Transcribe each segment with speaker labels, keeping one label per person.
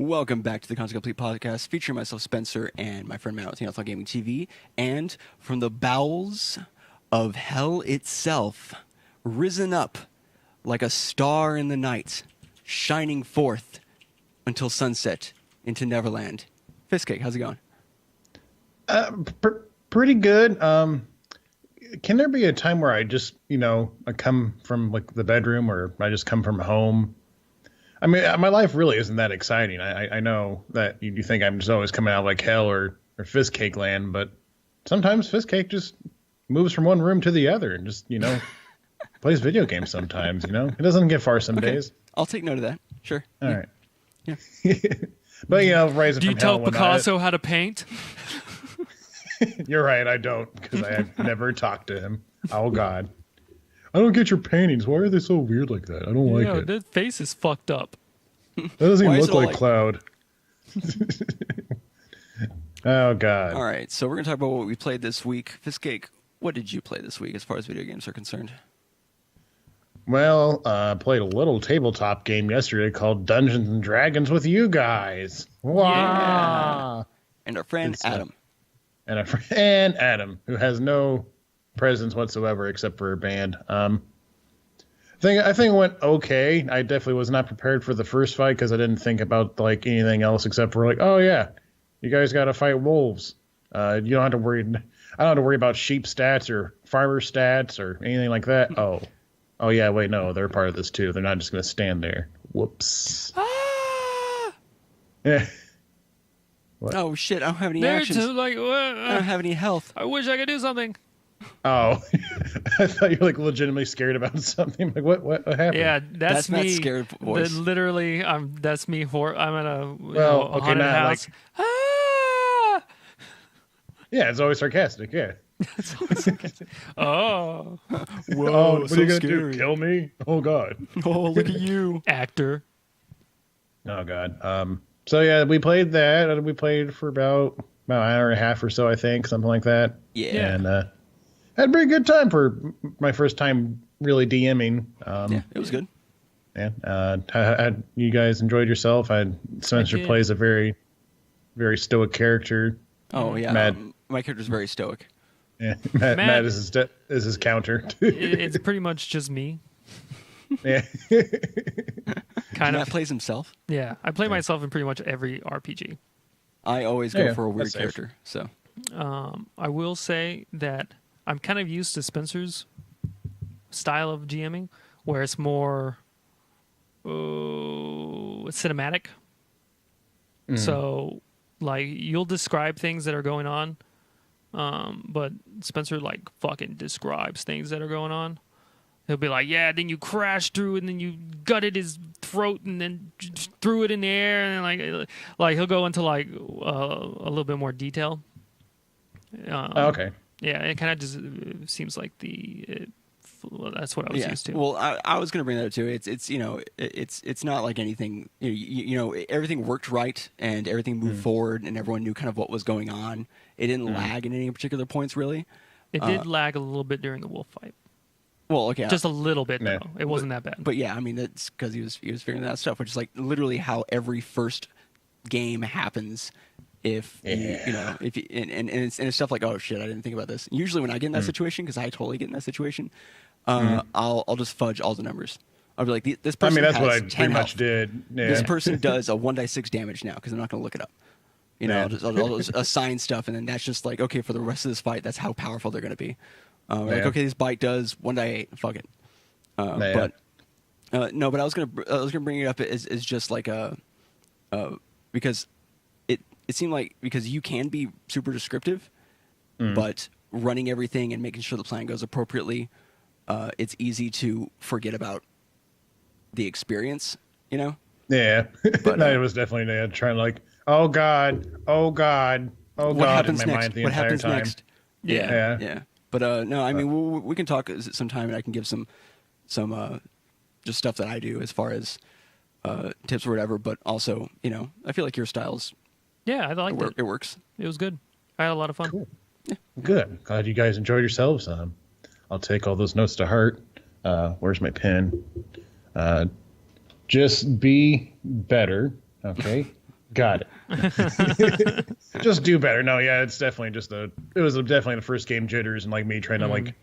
Speaker 1: Welcome back to the Content Complete podcast, featuring myself, Spencer, and my friend Matt with Outlaw Gaming TV. And from the bowels of hell itself, risen up like a star in the night, shining forth until sunset into Neverland. Fistcake, how's it going?
Speaker 2: Pretty good. Can there be a time where I just, I come from like the bedroom, or I just come from home? I mean, my life really isn't that exciting. I know that you think I'm just always coming out like hell or Fistcake land, but sometimes Fistcake just moves from one room to the other and just, plays video games sometimes, It doesn't get far some days.
Speaker 1: I'll take note of that. Sure.
Speaker 2: All right.
Speaker 1: Yeah.
Speaker 2: But, rising
Speaker 3: Do you
Speaker 2: from
Speaker 3: tell
Speaker 2: hell
Speaker 3: Picasso how to paint?
Speaker 2: You're right, I don't, because I have never talked to him. Oh, God. I don't get your paintings. Why are they so weird like that? I don't like it.
Speaker 3: That face is fucked up.
Speaker 2: That doesn't even look like Cloud. Oh, God.
Speaker 1: All right, so we're going to talk about what we played this week. Fistcake, what did you play this week as far as video games are concerned?
Speaker 2: Well, I played a little tabletop game yesterday called Dungeons and Dragons with you guys. Wow.
Speaker 1: Yeah. And our friend Adam.
Speaker 2: And our friend Adam, who has no presence whatsoever except for a band. I think it went okay. I definitely was not prepared for the first fight because I didn't think about like anything else except for like, oh yeah, you guys got to fight wolves. You don't have to worry. I don't have to worry about sheep stats or farmer stats or anything like that. Oh yeah, wait, no, they're part of this too. They're not just gonna stand there. Whoops. Yeah. What?
Speaker 1: Oh shit! I don't have any actions. I don't have any health.
Speaker 3: I wish I could do something.
Speaker 2: Oh, I thought you were like legitimately scared about something. Like what happened?
Speaker 3: Yeah, that's me.
Speaker 1: That scared voice.
Speaker 3: Literally, that's me. I'm in a haunted house.
Speaker 2: Like, yeah, it's always sarcastic. Yeah.
Speaker 3: It's always sarcastic. Oh,
Speaker 1: whoa!
Speaker 2: What are you gonna do? Kill me? Oh God!
Speaker 1: Oh, look at you,
Speaker 3: actor.
Speaker 2: Oh God. So yeah, we played that, and we played for about an hour and a half or so, I think, something like that.
Speaker 1: Yeah.
Speaker 2: And had a pretty good time for my first time really DMing.
Speaker 1: Yeah, it was good.
Speaker 2: Yeah. You guys enjoyed yourself? Spencer plays a very, very stoic character.
Speaker 1: Oh yeah.
Speaker 2: Matt,
Speaker 1: my character's very stoic.
Speaker 2: Yeah. Matt is his counter.
Speaker 3: It's pretty much just me.
Speaker 2: Yeah.
Speaker 1: Kind of plays himself.
Speaker 3: Yeah, I play myself in pretty much every RPG.
Speaker 1: I always go for a weird character. So,
Speaker 3: I will say that I'm kind of used to Spencer's style of GMing, where it's more cinematic. Mm. So, like, you'll describe things that are going on, but Spencer like fucking describes things that are going on. He'll be like, yeah, then you crashed through and then you gutted his throat and then threw it in the air. And like he'll go into like a little bit more detail.
Speaker 2: Okay.
Speaker 3: Yeah, it kind of just seems like that's what I was used to.
Speaker 1: Well, I was going to bring that up too. It's not like anything, everything worked right and everything moved forward and everyone knew kind of what was going on. It didn't lag in any particular points really.
Speaker 3: It did lag a little bit during the wolf fight.
Speaker 1: Well, okay,
Speaker 3: just a little bit though. It wasn't that bad.
Speaker 1: But yeah, I mean that's because he was figuring that stuff, which is like literally how every first game happens. If if you, and it's stuff like, oh shit, I didn't think about this. Usually when I get in that situation, because I totally get in that situation, I'll just fudge all the numbers. I'll be like, this person.
Speaker 2: I mean, that's
Speaker 1: has
Speaker 2: what I
Speaker 1: 10
Speaker 2: pretty much
Speaker 1: health.
Speaker 2: did. Yeah.
Speaker 1: This person does a 1d6 damage now because I'm not going to look it up. I'll just assign stuff, and then that's just like, okay, for the rest of this fight, that's how powerful they're going to be. Like, okay, this bite does 1d8. Fuck it. But I was gonna bring it up as just like because it seemed like because you can be super descriptive, but running everything and making sure the plan goes appropriately, it's easy to forget about the experience.
Speaker 2: Yeah. But no, it was definitely trying to like, oh God,
Speaker 1: what happens
Speaker 2: in my
Speaker 1: next?
Speaker 2: mind the
Speaker 1: What
Speaker 2: entire
Speaker 1: happens
Speaker 2: time.
Speaker 1: next? Yeah. But no, I mean we can talk sometime, and I can give some just stuff that I do as far as tips or whatever. But also, I feel like your style's
Speaker 3: I liked it.
Speaker 1: It works.
Speaker 3: It was good. I had a lot of fun.
Speaker 2: Cool. Yeah. Good. Glad you guys enjoyed yourselves. I'll take all those notes to heart. Where's my pen? Just be better. Okay. Got it. Just do better. No, yeah, it's definitely it was definitely the first game jitters and like me trying to like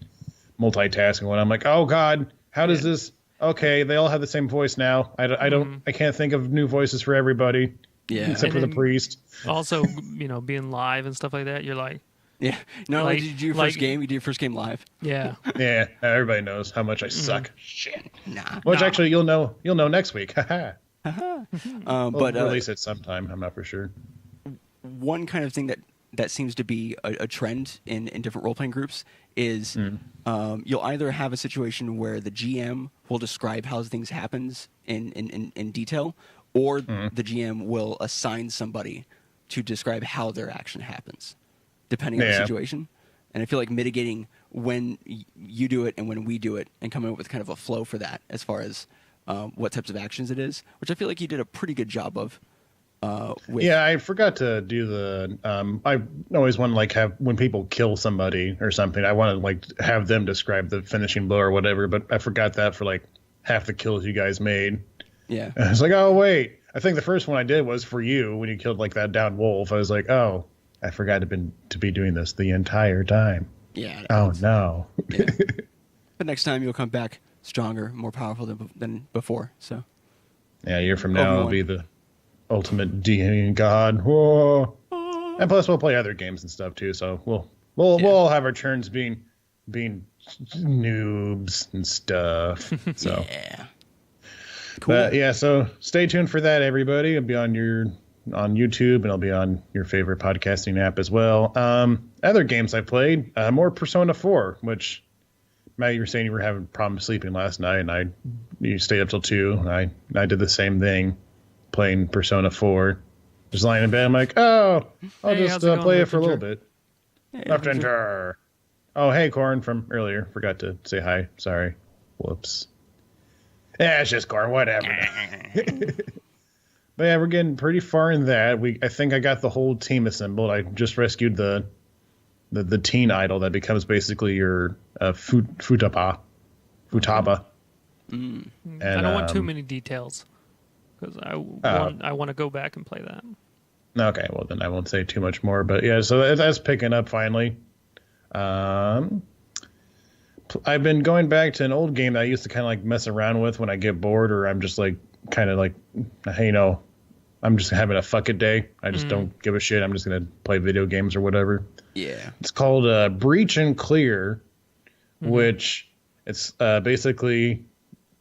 Speaker 2: multitask and when I'm like, oh God, how does this? Okay, they all have the same voice now. I can't think of new voices for everybody.
Speaker 1: Yeah.
Speaker 2: Except for the priest.
Speaker 3: Also, being live and stuff like that, you're like,
Speaker 1: yeah. No, did you do your first game? You did your first game live.
Speaker 3: Yeah.
Speaker 2: Yeah. Everybody knows how much I suck. Shit.
Speaker 1: Nah.
Speaker 2: Which actually you'll know next week. Haha.
Speaker 1: But
Speaker 2: release it sometime. I'm not for sure.
Speaker 1: One kind of thing that seems to be a trend in different role playing groups is you'll either have a situation where the GM will describe how things happens in detail, or the GM will assign somebody to describe how their action happens, depending on the situation. And I feel like mitigating when you do it and when we do it, and coming up with kind of a flow for that as far as what types of actions it is, which I feel like you did a pretty good job of.
Speaker 2: Yeah, I forgot to do the. I always want to like have when people kill somebody or something. I want to like have them describe the finishing blow or whatever. But I forgot that for like half the kills you guys made.
Speaker 1: Yeah,
Speaker 2: and I was like, oh wait, I think the first one I did was for you when you killed like that down wolf. I was like, oh, I forgot to be doing this the entire time.
Speaker 1: Yeah.
Speaker 2: Oh no.
Speaker 1: Yeah. But next time you'll come back stronger, more powerful than before. So.
Speaker 2: Yeah, a year from now I'll be the ultimate demon god. Whoa. And plus we'll play other games and stuff too, so we'll all have our turns being noobs and stuff. So
Speaker 1: yeah. Cool.
Speaker 2: But yeah, so stay tuned for that, everybody. It'll be on YouTube and it'll be on your favorite podcasting app as well. Other games I played, more Persona 4, which Matt, you were saying you were having problems sleeping last night, and you stayed up till 2. And I did the same thing. Playing Persona 4, just lying in bed. I'm like, oh, I'll just play it for a little bit.
Speaker 1: Hey,
Speaker 2: Left enter. Oh, hey, Corn from earlier. Forgot to say hi. Sorry. Whoops. Yeah, it's just Corn. Whatever. But yeah, we're getting pretty far in that. I think I got the whole team assembled. I just rescued the teen idol that becomes basically your Futaba.
Speaker 1: Mm.
Speaker 2: And,
Speaker 3: I don't want too many details. Because I want to go back and play that.
Speaker 2: Okay, well then I won't say too much more. But yeah, so that's picking up finally. I've been going back to an old game that I used to kind of like mess around with when I get bored, or I'm just like kind of like, hey, I'm just having a fuck it day. I just don't give a shit. I'm just gonna play video games or whatever.
Speaker 1: Yeah.
Speaker 2: It's called Breach and Clear, which it's basically,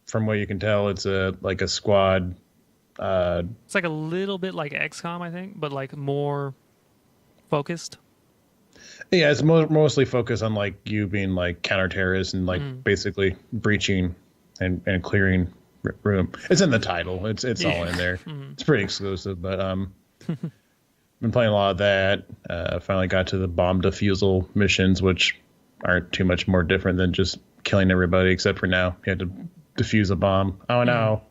Speaker 2: from what you can tell, it's like a squad.
Speaker 3: It's like a little bit like XCOM, I think, but like more focused.
Speaker 2: Yeah, it's mostly focused on like you being like counter-terrorist and like basically breaching and clearing room. It's in the title. It's all in there. It's pretty exclusive, but been playing a lot of that. Finally got to the bomb defusal missions, which aren't too much more different than just killing everybody, except for now you had to defuse a bomb. Oh no.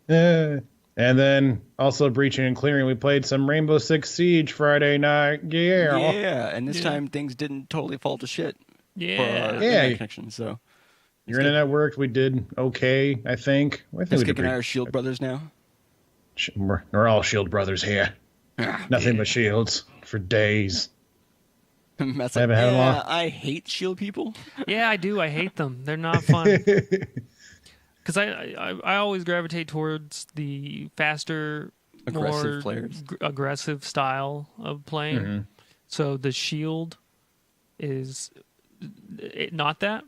Speaker 2: Yeah. And then also breaching and clearing, we played some Rainbow Six Siege Friday night. Yeah.
Speaker 1: Yeah, and this time things didn't totally fall to shit.
Speaker 3: Yeah.
Speaker 1: For our internet connection. So
Speaker 2: your internet worked. We did okay, I think.
Speaker 1: Skip and I are Shield brothers now.
Speaker 2: We're all Shield brothers here. Nothing but shields for days.
Speaker 1: That's like, I hate Shield people.
Speaker 3: Yeah, I do. I hate them. They're not fun. Because I always gravitate towards the faster,
Speaker 1: aggressive
Speaker 3: more aggressive style of playing. So the Shield is not that.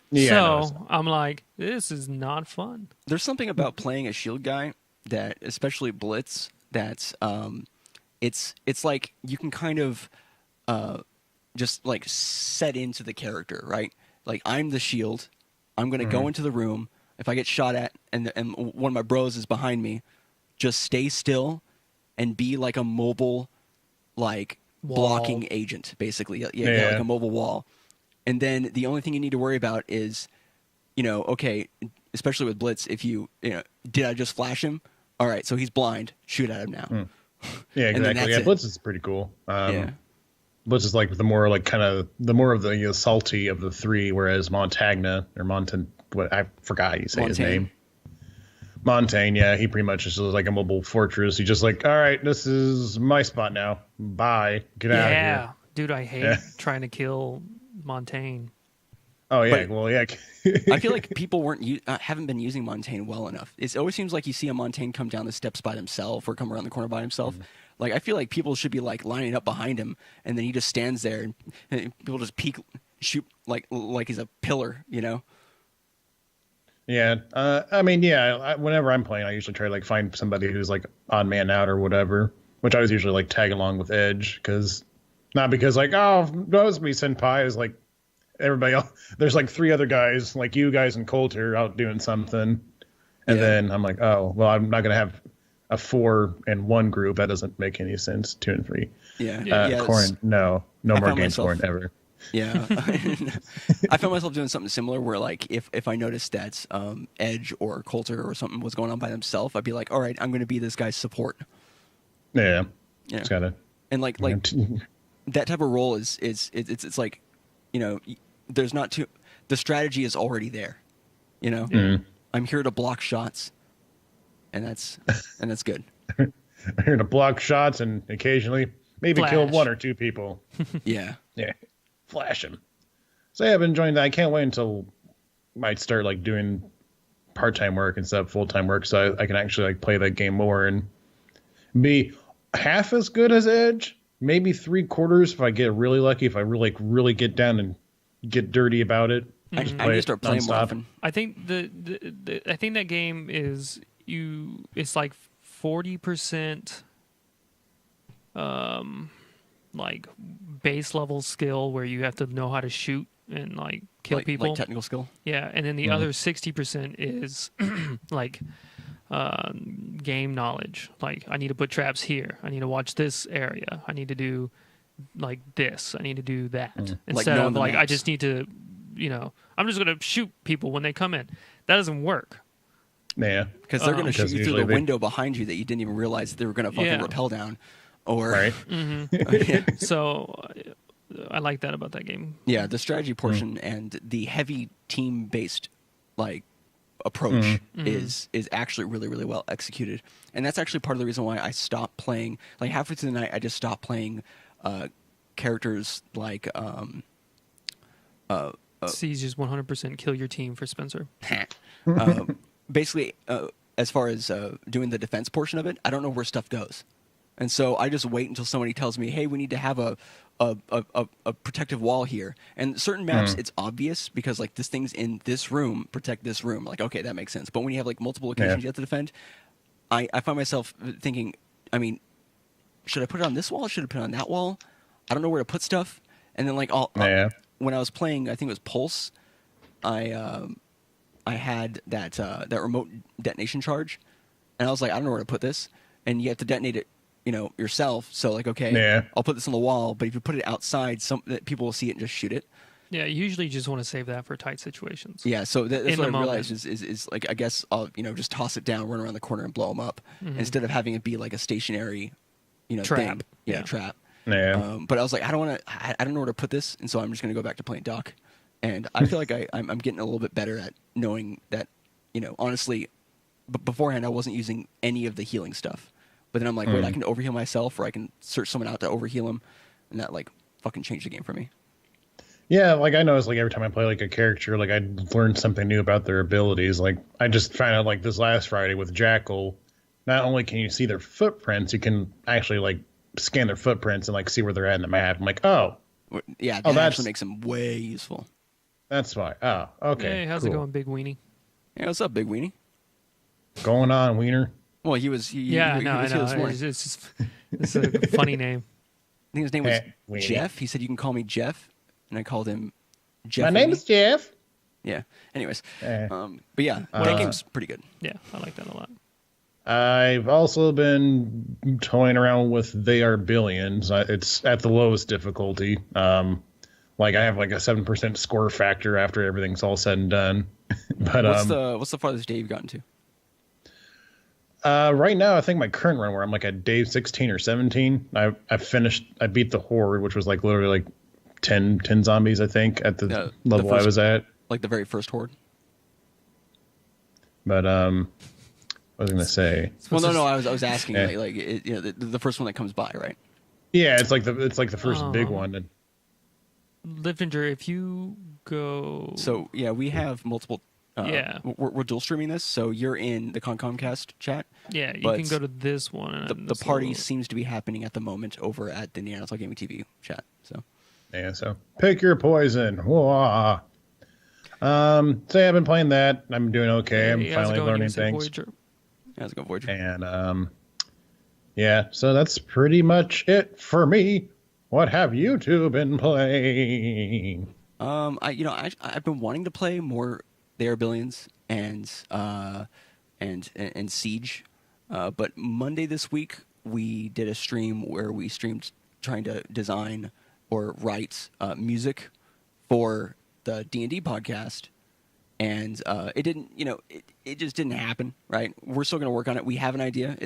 Speaker 2: Yeah,
Speaker 3: so I'm like, this is not fun.
Speaker 1: There's something about playing a Shield guy that, especially Blitz, that's it's like you can kind of just like set into the character, right? Like I'm the Shield. I'm going to go into the room. If I get shot at and one of my bros is behind me, just stay still and be like a mobile, like blocking agent, basically. Yeah, like a mobile wall. And then the only thing you need to worry about is, okay, especially with Blitz, if did I just flash him? All right, so he's blind. Shoot at him now.
Speaker 2: Yeah, exactly. Yeah, Blitz is pretty cool. Blitz is like the more of the salty of the three, whereas Montagna or what I forgot how you say his name. Montaigne, yeah, he pretty much is just like a mobile fortress. He's just like, all right, this is my spot now. Bye. Get out of here.
Speaker 3: Yeah, dude, I hate trying to kill Montaigne.
Speaker 2: Oh, yeah,
Speaker 1: But
Speaker 2: well, yeah.
Speaker 1: I feel like people haven't been using Montaigne well enough. It always seems like you see a Montaigne come down the steps by himself or come around the corner by himself. Like, I feel like people should be like lining up behind him, and then he just stands there, and people just shoot like he's a pillar, you know?
Speaker 2: Yeah, I mean, yeah. Whenever I'm playing, I usually try to like find somebody who's like odd man out or whatever. Which I was usually like tag along with Edge, not because like, oh, that was me senpai. Is like everybody else. There's like 3 other guys, like you guys and Coulter, out doing something, and then I'm like, oh, well, I'm not gonna have a 4-in-1 group. That doesn't make any sense. 2 and 3.
Speaker 1: Yeah.
Speaker 2: Corn, no more game scoring ever.
Speaker 1: Yeah, I found myself doing something similar where, like, if I noticed that Edge or Coulter or something was going on by themselves, I'd be like, all right, I'm going to be this guy's support.
Speaker 2: Yeah.
Speaker 1: It's
Speaker 2: gotta.
Speaker 1: And like that type of role is it's like, you know, there's not too. The strategy is already there. You know, I'm here to block shots, and that's good.
Speaker 2: I'm here to block shots and occasionally maybe kill 1 or 2 people.
Speaker 1: Yeah.
Speaker 2: Flash him. So yeah, I've been enjoying that. I can't wait until I might start like doing part-time work instead of full-time work, so I can actually like play that game more and be half as good as Edge, maybe 3/4 if I get really lucky. If I really get down and get dirty about it,
Speaker 1: I need to start playing more often.
Speaker 3: I think I think that game is it's like 40%. Like base level skill where you have to know how to shoot and like kill people,
Speaker 1: like technical skill.
Speaker 3: Yeah, and then the other 60% is like game knowledge. Like, I need to put traps here. I need to watch this area. I need to do like this. I need to do that. Instead of like, I just need to, you know, I'm just going to shoot people when they come in. That doesn't work.
Speaker 2: Yeah,
Speaker 1: because they're going to shoot you through the window behind you that you didn't even realize they were going to fucking rappel down. Or
Speaker 2: right.
Speaker 3: So I like that about that game.
Speaker 1: Yeah, the strategy portion and the heavy team-based like approach is actually really, really well executed, and that's actually part of the reason why I stopped playing. Like halfway through the night, I just stopped playing characters like
Speaker 3: C's just 100% kill your team for Spencer.
Speaker 1: Basically, as far as doing the defense portion of it, I don't know where stuff goes. And so I just wait until somebody tells me, hey, we need to have a protective wall here. And certain maps, it's obvious because, like, this thing's in this room, protect this room. Like, okay, that makes sense. But when you have, like, multiple locations you have to defend, I find myself thinking, I mean, should I put it on this wall? Should I put it on that wall? I don't know where to put stuff. And then, like, when I was playing, I think it was Pulse, I had that remote detonation charge. And I was like, I don't know where to put this. And you have to detonate it, you know, yourself. So like, okay, I'll put this on the wall, but if you put it outside, people will see it and just shoot it.
Speaker 3: Yeah, you usually just want to save that for tight situations.
Speaker 1: Yeah, so that's what I realized is like, I guess I'll, you know, just toss it down, run around the corner and blow them up instead of having it be like a stationary, you know,
Speaker 3: trap.
Speaker 1: thing. Trap.
Speaker 2: Yeah.
Speaker 1: But I was like, I don't know where to put this, and so I'm just going to go back to playing Doc. And I feel like I'm getting a little bit better at knowing that, you know, honestly, but beforehand I wasn't using any of the healing stuff. But then I'm like, wait, I can overheal myself, or I can search someone out to overheal him, and that like fucking changed the game for me.
Speaker 2: Yeah, like I noticed, like every time I play like a character, like I learned something new about their abilities. Like I just found out like this last Friday with Jackal, not only can you see their footprints, you can actually like scan their footprints and like see where they're at in the map. I'm like, oh,
Speaker 1: yeah, that actually makes them way useful.
Speaker 2: That's why. Oh, okay.
Speaker 3: Hey, how's it going, Big Weenie?
Speaker 1: Yeah, what's up, Big Weenie?
Speaker 2: Going on, Wiener.
Speaker 1: Well, he was.
Speaker 3: I know. It's a funny name.
Speaker 1: I think his name was Jeff. He said, you can call me Jeff. And I called him Jeff.
Speaker 2: My name is Jeff.
Speaker 1: Yeah. Anyways. But yeah, that game's pretty good.
Speaker 3: Yeah, I like that a lot.
Speaker 2: I've also been toying around with They Are Billions. It's at the lowest difficulty. Like I have like a 7% score factor after everything's all said and done. But
Speaker 1: what's the farthest day you've gotten to?
Speaker 2: Right now, I think my current run where I'm like at day 16 or 17. I beat the Horde, which was like literally like 10 zombies, I think, at the level I was at.
Speaker 1: Like the very first Horde.
Speaker 2: But I was going to say.
Speaker 1: Well, no, I was asking the first one that comes by, right?
Speaker 2: Yeah, it's like the first big one. And
Speaker 3: Livinger, if you go.
Speaker 1: So yeah, we have multiple. We're dual streaming this, so you're in the Comcast chat.
Speaker 3: Yeah, you can go to this one. And
Speaker 1: the party seems to be happening at the moment over at the Neanderthal Gaming TV chat. So
Speaker 2: yeah, so pick your poison. Whoa. So yeah, I've been playing that. I'm doing okay. I'm finally learning things.
Speaker 3: Voyager?
Speaker 1: How's it going, Voyager?
Speaker 2: And yeah, so that's pretty much it for me. What have you two been playing?
Speaker 1: I've been wanting to play more The Airbillions and Siege, but Monday this week we did a stream where we streamed trying to design or write music for the D&D podcast, and it didn't, it just didn't happen. Right? We're still going to work on it. We have an idea.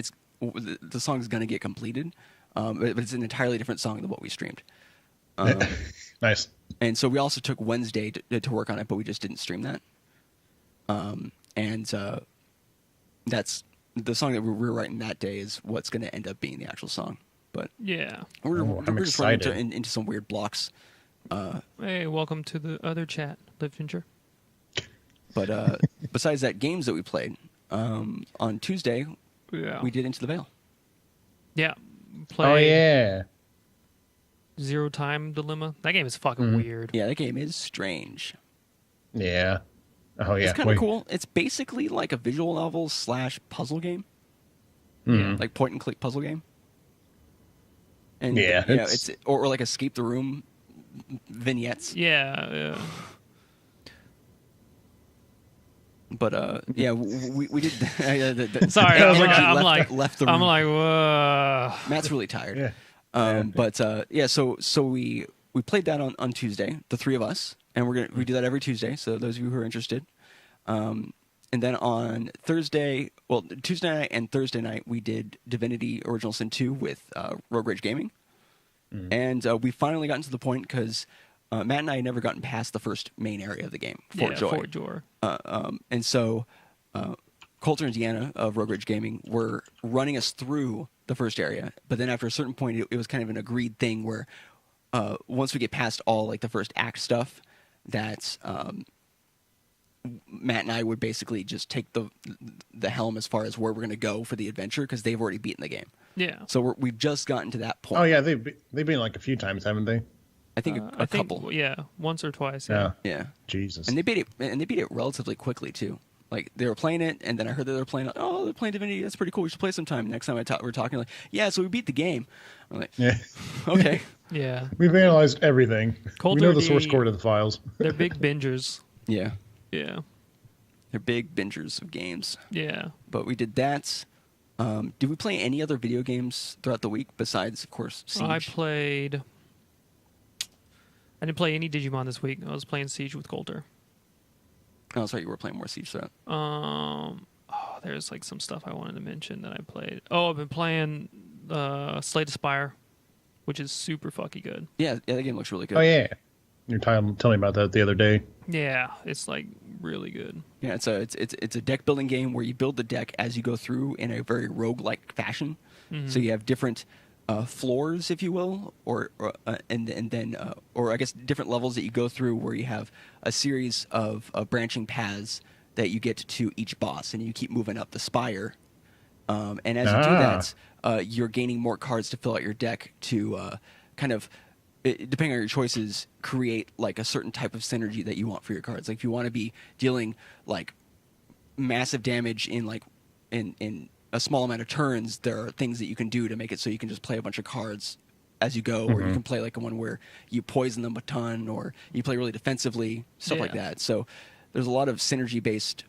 Speaker 1: The song is going to get completed, but it's an entirely different song than what we streamed.
Speaker 2: Nice.
Speaker 1: And so we also took Wednesday to work on it, but we just didn't stream that. That's the song that we're writing that day is what's going to end up being the actual song. But
Speaker 3: yeah,
Speaker 2: I'm
Speaker 1: just running into some weird blocks.
Speaker 3: Hey, welcome to the other chat, Livinger.
Speaker 1: But besides that, games that we played on Tuesday, we did Into the Veil.
Speaker 3: Yeah.
Speaker 2: Oh yeah.
Speaker 3: Zero Time Dilemma. That game is fucking weird.
Speaker 1: Yeah, that game is strange.
Speaker 2: Yeah. Oh yeah.
Speaker 1: It's kind of cool. It's basically like a visual novel / puzzle game.
Speaker 2: Mm-hmm.
Speaker 1: Like point and click puzzle game. And
Speaker 2: it's
Speaker 1: or like escape the room vignettes.
Speaker 3: Yeah.
Speaker 1: But we did.
Speaker 3: Sorry, I'm like
Speaker 1: left the room.
Speaker 3: I'm like, whoa.
Speaker 1: Matt's really tired.
Speaker 2: Yeah.
Speaker 1: So we played that on Tuesday, the three of us, and we do that every Tuesday. So those of you who are interested, and then on Tuesday night and Thursday night we did Divinity Original Sin 2 with Rogue Rage Gaming, and we finally gotten to the point because Matt and I had never gotten past the first main area of the game, Fort Joy. And so Coulter and Deanna of Rogue Rage Gaming were running us through the first area, but then after a certain point, it was kind of an agreed thing where once we get past all like the first act stuff, that Matt and I would basically just take the helm as far as where we're going to go for the adventure because they've already beaten the game.
Speaker 3: Yeah.
Speaker 1: So we've just gotten to that point.
Speaker 2: Oh yeah, they've been like a few times, haven't they?
Speaker 1: I think a couple.
Speaker 3: Yeah, once or twice.
Speaker 1: Yeah.
Speaker 2: Jesus.
Speaker 1: And they beat it relatively quickly too. Like they were playing it, and then I heard that they were playing. Oh, they're playing Divinity. That's pretty cool. We should play sometime. Next time we're talking, like, yeah. So we beat the game. I'm like,
Speaker 2: yeah.
Speaker 1: Okay.
Speaker 3: Yeah.
Speaker 2: We've analyzed everything.
Speaker 3: Coulter,
Speaker 2: we know the source code of the files.
Speaker 3: They're big bingers.
Speaker 1: Yeah.
Speaker 3: Yeah.
Speaker 1: They're big bingers of games.
Speaker 3: Yeah.
Speaker 1: But we did that. Did we play any other video games throughout the week besides, of course, Siege?
Speaker 3: I didn't play any Digimon this week. I was playing Siege with Coulter.
Speaker 1: Oh, sorry, you were playing more Siege throughout.
Speaker 3: There's like some stuff I wanted to mention that I played. Oh, I've been playing Slay the Spire, which is super fucking good.
Speaker 1: Yeah, that game looks really good.
Speaker 2: Oh yeah, you're telling me about that the other day.
Speaker 3: Yeah, it's like really good.
Speaker 1: Yeah, it's a deck building game where you build the deck as you go through in a very roguelike fashion. Mm-hmm. So you have different floors, if you will, or I guess different levels that you go through where you have a series of branching paths that you get to each boss, and you keep moving up the spire. And as you do that, you're gaining more cards to fill out your deck to kind of, depending on your choices, create like a certain type of synergy that you want for your cards. Like if you want to be dealing like massive damage in a small amount of turns, there are things that you can do to make it so you can just play a bunch of cards as you go, or you can play like one where you poison them a ton, or you play really defensively, stuff like that. So there's a lot of synergy-based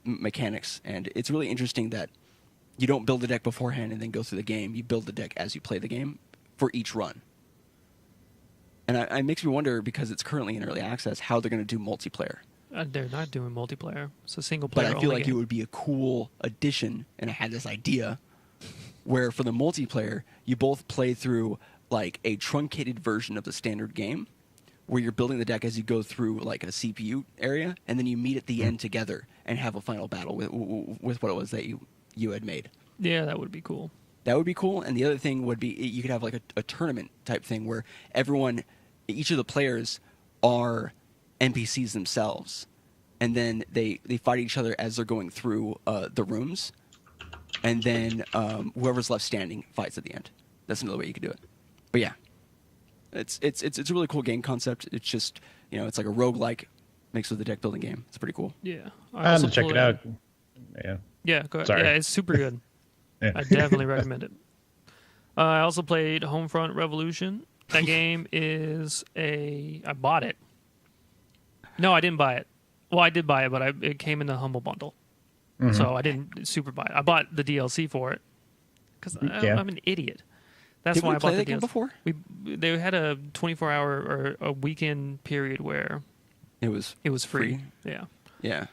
Speaker 1: mechanics, and it's really interesting that you don't build the deck beforehand and then go through the game. You build the deck as you play the game for each run. And it makes me wonder, because it's currently in early access, how they're going to do multiplayer.
Speaker 3: They're not doing multiplayer. It's a single player.
Speaker 1: But I feel like it would be a cool addition, and I had this idea where for the multiplayer, you both play through like a truncated version of the standard game, where you're building the deck as you go through like a CPU area, and then you meet at the end together and have a final battle with what it was that you you had made.
Speaker 3: Yeah, that would be cool.
Speaker 1: That would be cool. And the other thing would be you could have like a tournament type thing where each of the players are NPCs themselves, and then they fight each other as they're going through the rooms, and then whoever's left standing fights at the end. That's another way you could do it. But yeah, it's a really cool game concept. It's just, it's like a roguelike mixed with a deck building game. It's pretty cool.
Speaker 3: Yeah,
Speaker 2: I have to check it out. Yeah.
Speaker 3: Yeah, go ahead.
Speaker 2: Sorry.
Speaker 3: Yeah, it's super good.
Speaker 2: Yeah.
Speaker 3: I definitely recommend it. I also played Homefront Revolution. That game is I bought it. No, I didn't buy it. Well, I did buy it, but it came in the Humble Bundle.
Speaker 2: Mm-hmm.
Speaker 3: So I didn't super buy it. I bought the DLC for it because I'm an idiot. That's why I bought the
Speaker 1: game
Speaker 3: DLC.
Speaker 1: Before?
Speaker 3: They had a 24-hour or a weekend period where
Speaker 1: it was
Speaker 3: free. Yeah.
Speaker 1: Yeah.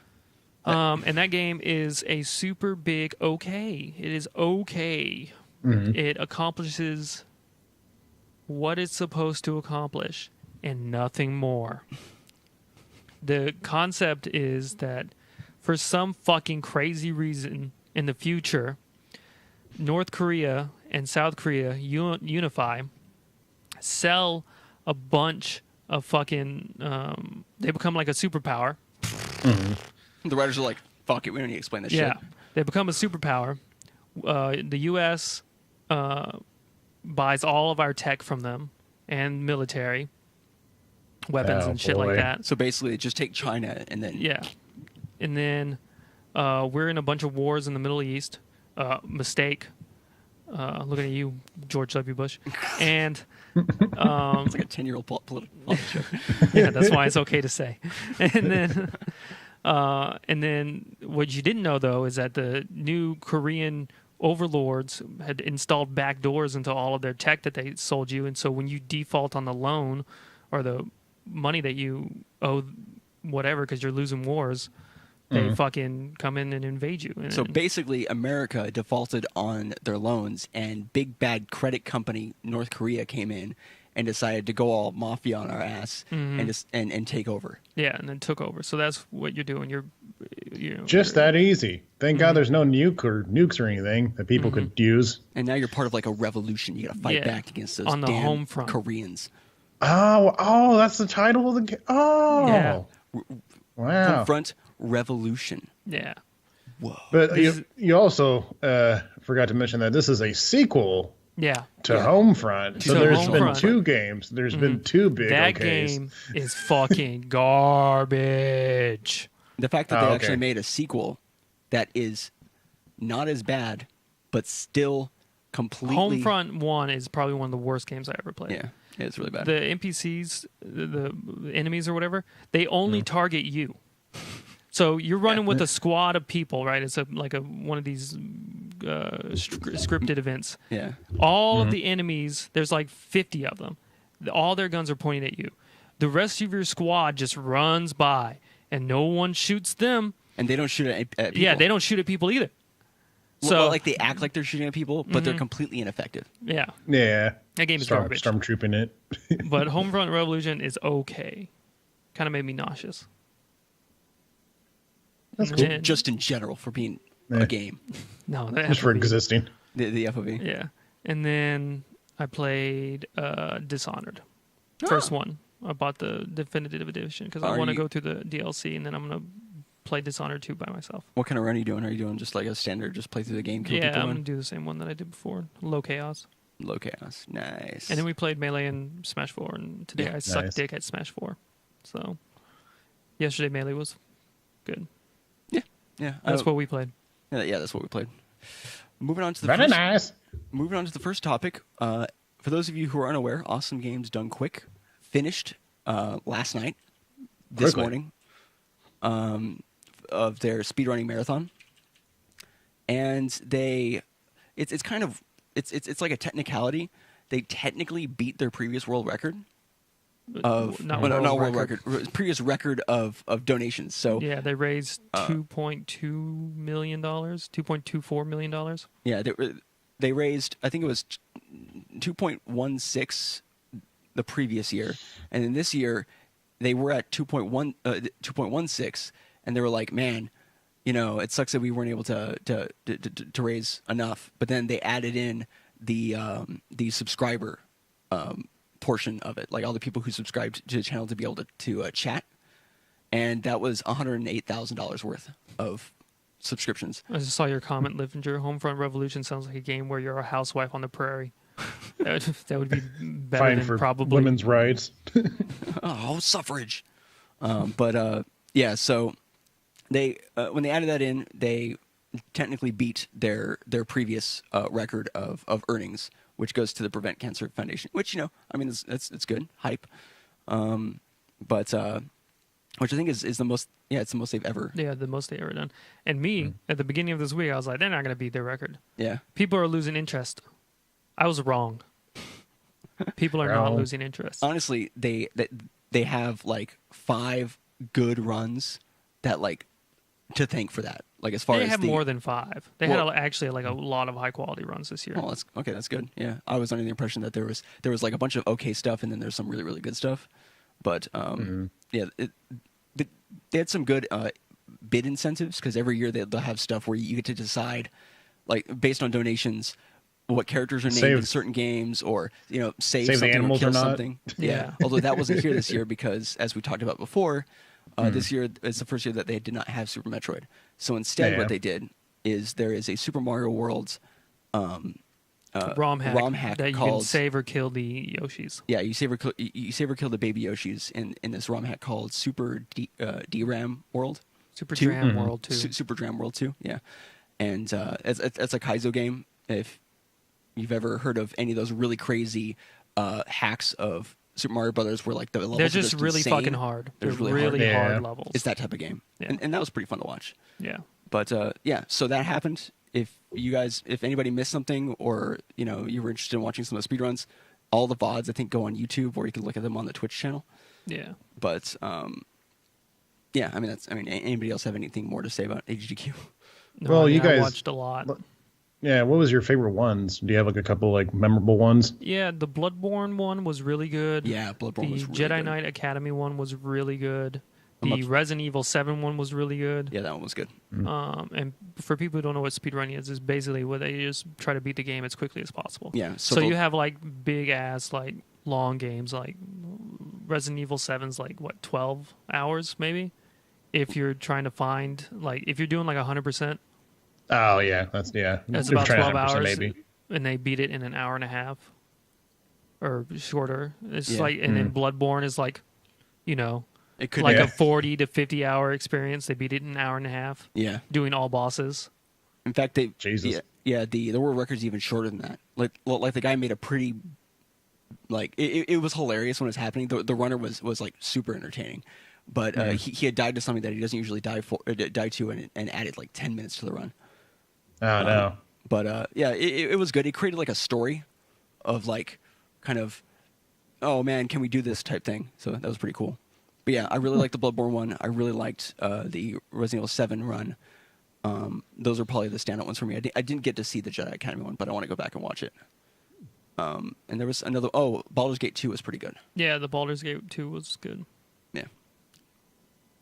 Speaker 3: And that game is a super big okay. It is okay.
Speaker 2: Mm-hmm.
Speaker 3: It accomplishes what it's supposed to accomplish and nothing more. The concept is that for some fucking crazy reason in the future, North Korea and South Korea unify, sell a bunch of fucking... they become like a superpower.
Speaker 2: Mm-hmm.
Speaker 1: The writers are like, fuck it, we don't need to explain this shit.
Speaker 3: Yeah, they become a superpower. The U.S. Buys all of our tech from them and military weapons and shit like that.
Speaker 1: So basically, just take China and then...
Speaker 3: Yeah. And then we're in a bunch of wars in the Middle East. Mistake. Looking at you, George W. Bush. And...
Speaker 1: it's like a 10-year-old political show.
Speaker 3: Yeah, that's why it's okay to say. And then what you didn't know, though, is that the new Korean overlords had installed back doors into all of their tech that they sold you. And so when you default on the loan or the money that you owe, whatever, because you're losing wars, they fucking come in and invade you.
Speaker 1: So basically, America defaulted on their loans, and big bad credit company North Korea came in and decided to go all mafia on our ass and take over.
Speaker 3: Yeah, and then took over. So that's what you're doing. You're
Speaker 2: just that easy. Thank God there's no nukes or anything that people could use.
Speaker 1: And now you're part of like a revolution. You got to fight back against those
Speaker 3: on the
Speaker 1: damn
Speaker 3: home front.
Speaker 1: Koreans.
Speaker 2: Oh, that's the title of the game. Oh,
Speaker 3: yeah.
Speaker 2: Wow.
Speaker 1: Homefront Revolution.
Speaker 3: Yeah.
Speaker 1: Whoa.
Speaker 2: But you also forgot to mention that this is a sequel.
Speaker 3: Yeah.
Speaker 2: To Homefront. So there's been two games. There's been two big
Speaker 3: That game is fucking garbage.
Speaker 1: The fact that they actually made a sequel that is not as bad, but still completely...
Speaker 3: Homefront 1 is probably one of the worst games I ever played.
Speaker 1: Yeah, it's really bad.
Speaker 3: The NPCs, the enemies or whatever, they only target you. So you're running with a squad of people, right? It's one of these scripted events.
Speaker 1: Yeah.
Speaker 3: All of the enemies, there's like 50 of them. All their guns are pointing at you. The rest of your squad just runs by, and no one shoots them.
Speaker 1: And they don't shoot at people.
Speaker 3: Yeah, they don't shoot at people either.
Speaker 1: Well, like they act like they're shooting at people, but they're completely ineffective.
Speaker 3: Yeah.
Speaker 2: Yeah.
Speaker 3: That game is garbage.
Speaker 2: Stormtrooping it.
Speaker 3: But Homefront Revolution is okay. Kind of made me nauseous.
Speaker 2: That's cool.
Speaker 1: Just in general for being a game.
Speaker 3: No,
Speaker 2: just for existing.
Speaker 1: The FOV.
Speaker 3: Yeah. And then I played Dishonored. First one. I bought the definitive edition because I want to go through the DLC, and then I'm going to play Dishonored 2 by myself.
Speaker 1: What kind of run are you doing? Are you doing just like a standard, just play through the game?
Speaker 3: Yeah, I'm going to do the same one that I did before. Low Chaos.
Speaker 1: Low Chaos. Nice.
Speaker 3: And then we played Melee and Smash 4, and today I sucked dick at Smash 4. So yesterday Melee was good.
Speaker 1: Yeah,
Speaker 3: that's what we played.
Speaker 1: Yeah, that's what we played. Moving on to the first topic. For those of you who are unaware, Awesome Games Done Quick finished last night, this morning, of their speedrunning marathon, and it's like a technicality. They technically beat their previous world record. Previous record of donations. So
Speaker 3: yeah, they raised $2.2 million, $2.24 million.
Speaker 1: Yeah, they raised, I think it was 2.16 the previous year, and then this year they were at 2.16, and they were like, man, it sucks that we weren't able to raise enough. But then they added in the subscriber portion of it, like all the people who subscribed to the channel to be able to chat, and that was $108,000 worth of subscriptions.
Speaker 3: I just saw your comment, Livinger. Homefront Revolution sounds like a game where you're a housewife on the prairie. That would be better
Speaker 2: Fine
Speaker 3: than
Speaker 2: for
Speaker 3: probably
Speaker 2: women's rights.
Speaker 1: Oh, suffrage. Yeah, so they when they added that in, they technically beat their previous record of earnings, which goes to the Prevent Cancer Foundation, which, I mean, it's good hype. Which I think is the most, it's the most they've ever.
Speaker 3: Yeah, the most they ever done. And me, at the beginning of this week, I was like, they're not going to beat their record.
Speaker 1: Yeah.
Speaker 3: People are losing interest. I was wrong. People are not losing interest.
Speaker 1: Honestly, they have like 5 good runs that like to thank for that. Like as far
Speaker 3: they
Speaker 1: as
Speaker 3: have more than 5. They had actually like a lot of high quality runs this year.
Speaker 1: Oh, that's good. Yeah, I was under the impression that there was like a bunch of okay stuff and then there's some really really good stuff. But yeah, they had some good bid incentives because every year they'll have stuff where you get to decide, like based on donations, what characters are named in certain games, or save something
Speaker 2: the animals
Speaker 1: or kill
Speaker 2: or not.
Speaker 1: Something. Yeah. Although that wasn't here this year because, as we talked about before, this year is the first year that they did not have Super Metroid. So instead, what they did is there is a Super Mario World
Speaker 3: ROM hack that you
Speaker 1: called,
Speaker 3: can save or kill the Yoshis.
Speaker 1: Yeah, you save or kill the baby Yoshis in this ROM hack called Super DRAM World.
Speaker 3: Super Dram World 2.
Speaker 1: Super Dram World 2, yeah. And it's a Kaizo game. If you've ever heard of any of those really crazy hacks of Super Mario Brothers where like the levels
Speaker 3: they're
Speaker 1: are
Speaker 3: just really
Speaker 1: insane.
Speaker 3: fucking hard. They're really hard levels.
Speaker 1: It's that type of game.
Speaker 3: Yeah.
Speaker 1: And that was pretty fun to watch.
Speaker 3: Yeah.
Speaker 1: But so that happened. If anybody missed something or you were interested in watching some of the speedruns, all the VODs I think go on YouTube or you can look at them on the Twitch channel.
Speaker 3: Yeah.
Speaker 1: But yeah, I mean anybody else have anything more to say about AGDQ?
Speaker 3: No,
Speaker 2: well, you guys
Speaker 3: I watched a lot.
Speaker 2: Yeah, what was your favorite ones? Do you have like a couple like memorable ones?
Speaker 3: Yeah, the Bloodborne one was really good.
Speaker 1: Yeah, Bloodborne was really
Speaker 3: Jedi
Speaker 1: good.
Speaker 3: Knight Academy one was really good. The Resident Evil 7 one was really good.
Speaker 1: Yeah, that one was good.
Speaker 3: And for people who don't know what speedrunning is basically where they just try to beat the game as quickly as possible.
Speaker 1: Yeah.
Speaker 3: So you have like big ass like long games like Resident Evil 7's like what 12 hours maybe. If you're trying to find like if you're doing like 100%.
Speaker 2: Oh yeah, that's
Speaker 3: about 12 hours,
Speaker 2: maybe.
Speaker 3: And they beat it in an hour and a half or shorter. It's
Speaker 1: Yeah.
Speaker 3: like, and then Bloodborne is like,
Speaker 1: it could
Speaker 3: like a 40 to 50 hour experience. They beat it in an hour and a half.
Speaker 1: Yeah.
Speaker 3: Doing all bosses.
Speaker 1: In fact,
Speaker 2: Jesus.
Speaker 1: Yeah. The world record's even shorter than that. Like the guy made a pretty, like it was hilarious when it was happening. The runner was like super entertaining, but he had died to something that he doesn't usually die to, and added like 10 minutes to the run.
Speaker 2: Oh no.
Speaker 1: But yeah, it was good. It created like a story of like kind of, oh man, can we do this type thing? So that was pretty cool. But yeah, I really liked the Bloodborne one. I really liked the Resident Evil 7 run. Those are probably the standout ones for me. I didn't get to see the Jedi Academy one, but I want to go back and watch it. And there was another. Oh, Baldur's Gate 2 was pretty good.
Speaker 3: Yeah, the Baldur's Gate 2 was good.
Speaker 1: Yeah.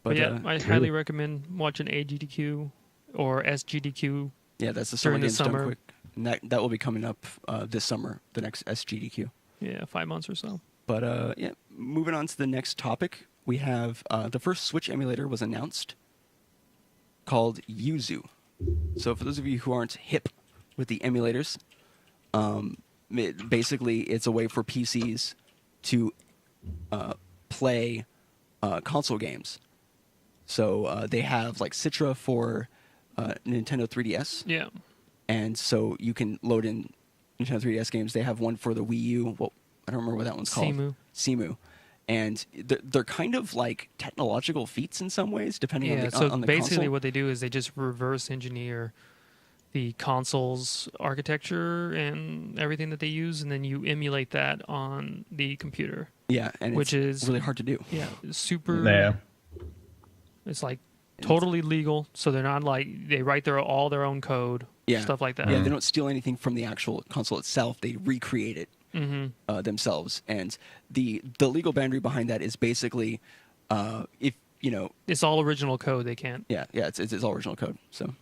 Speaker 3: But yeah, I highly recommend watching AGDQ or SGDQ.
Speaker 1: Yeah, that's the summer games done
Speaker 3: summer.
Speaker 1: quick. And that will be coming up this summer, the next SGDQ.
Speaker 3: Yeah, 5 months or so.
Speaker 1: But yeah, moving on to the next topic, we have the first Switch emulator was announced called Yuzu. So for those of you who aren't hip with the emulators, basically it's a way for PCs to play console games. So they have like Citra for Nintendo 3DS.
Speaker 3: Yeah.
Speaker 1: And so you can load in Nintendo 3DS games. They have one for the Wii U. Well, I don't remember what that one's called. Simu. And they're kind of like technological feats in some ways, depending on the
Speaker 3: so
Speaker 1: on the
Speaker 3: basically
Speaker 1: console.
Speaker 3: what they do is they just reverse engineer the console's architecture and everything that they use, and then you emulate that on the computer.
Speaker 1: Yeah, and
Speaker 3: which is
Speaker 1: really hard to do.
Speaker 3: Yeah, super.
Speaker 2: Yeah.
Speaker 3: It's like totally legal, so they're not like they write all their own code, stuff like that.
Speaker 1: Yeah, they don't steal anything from the actual console itself. They recreate it themselves. And the legal boundary behind that is basically if
Speaker 3: It's all original code. They can't.
Speaker 1: Yeah, it's all original code. So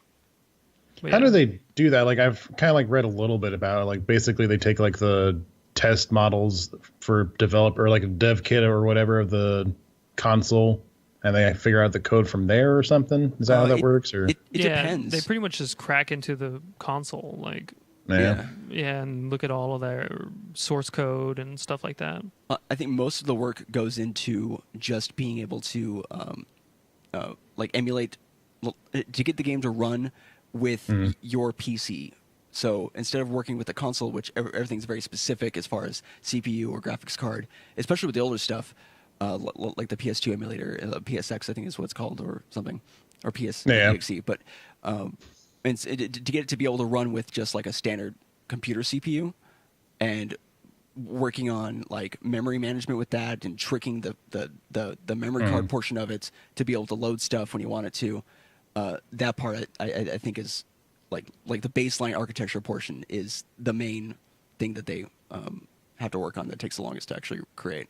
Speaker 3: But
Speaker 2: How
Speaker 3: yeah.
Speaker 2: do they do that? Like I've kind of like read a little bit about it. Like basically they take like the test models for developer, or like a dev kit or whatever of the console, and they figure out the code from there or something. Is that how that works? Or
Speaker 1: it
Speaker 3: Yeah,
Speaker 1: depends.
Speaker 3: they pretty much just crack into the console, like
Speaker 2: yeah.
Speaker 3: and look at all of their source code and stuff like that.
Speaker 1: I think most of the work goes into just being able to like emulate to get the game to run with your PC. So instead of working with the console, which everything's very specific as far as CPU or graphics card, especially with the older stuff, like the PS2 emulator, PSX I think is what it's called, or something, or PSXE. But to get it to be able to run with just like a standard computer CPU, and working on like memory management with that, and tricking the memory card portion of it to be able to load stuff when you want it to. That part I think is like the baseline architecture portion is the main thing that they have to work on, that takes the longest to actually create.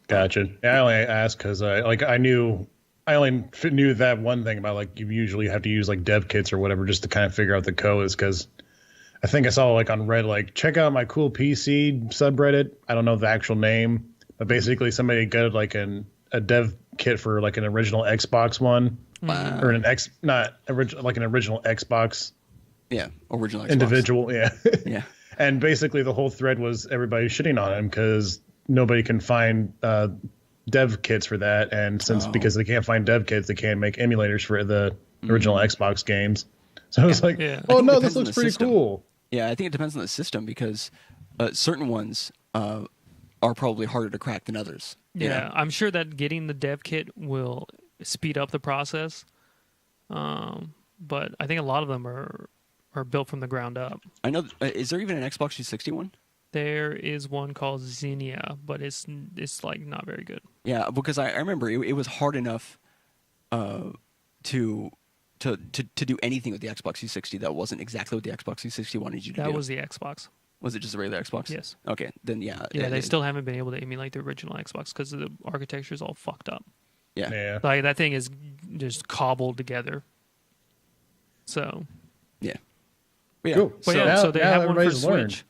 Speaker 2: Gotcha. Yeah, I only asked because I only knew that one thing about like you usually have to use like dev kits or whatever just to kind of figure out the code. Is because I think I saw like on Reddit, like check out my cool PC subreddit. I don't know the actual name, but basically somebody got like a dev kit for like an original Xbox one, or an original Xbox.
Speaker 1: Yeah, original Xbox.
Speaker 2: Individual. Yeah.
Speaker 1: Yeah.
Speaker 2: And basically the whole thread was everybody shitting on him because nobody can find dev kits for that, and because they can't find dev kits, they can't make emulators for the original Xbox games. So I was like, oh no, this looks pretty cool.
Speaker 1: Yeah, I think it depends on the system, because certain ones are probably harder to crack than others.
Speaker 3: Yeah, I'm sure that getting the dev kit will speed up the process, but I think a lot of them are built from the ground up.
Speaker 1: I know. Is there even an Xbox 360 one?
Speaker 3: There is one called Xenia, but it's like not very good.
Speaker 1: Yeah, because I remember it was hard enough to do anything with the Xbox 360 that wasn't exactly what the Xbox 360 wanted you to do.
Speaker 3: That was the Xbox.
Speaker 1: Was it just a regular Xbox?
Speaker 3: Yes.
Speaker 1: Okay, then yeah.
Speaker 3: Yeah, they still haven't been able to emulate the original Xbox because the architecture is all fucked up.
Speaker 1: Yeah.
Speaker 3: Like that thing is just cobbled together. So.
Speaker 1: Yeah. But yeah.
Speaker 2: Cool.
Speaker 3: But
Speaker 2: So
Speaker 3: so they have one for
Speaker 2: everybody's learned.
Speaker 3: Switch.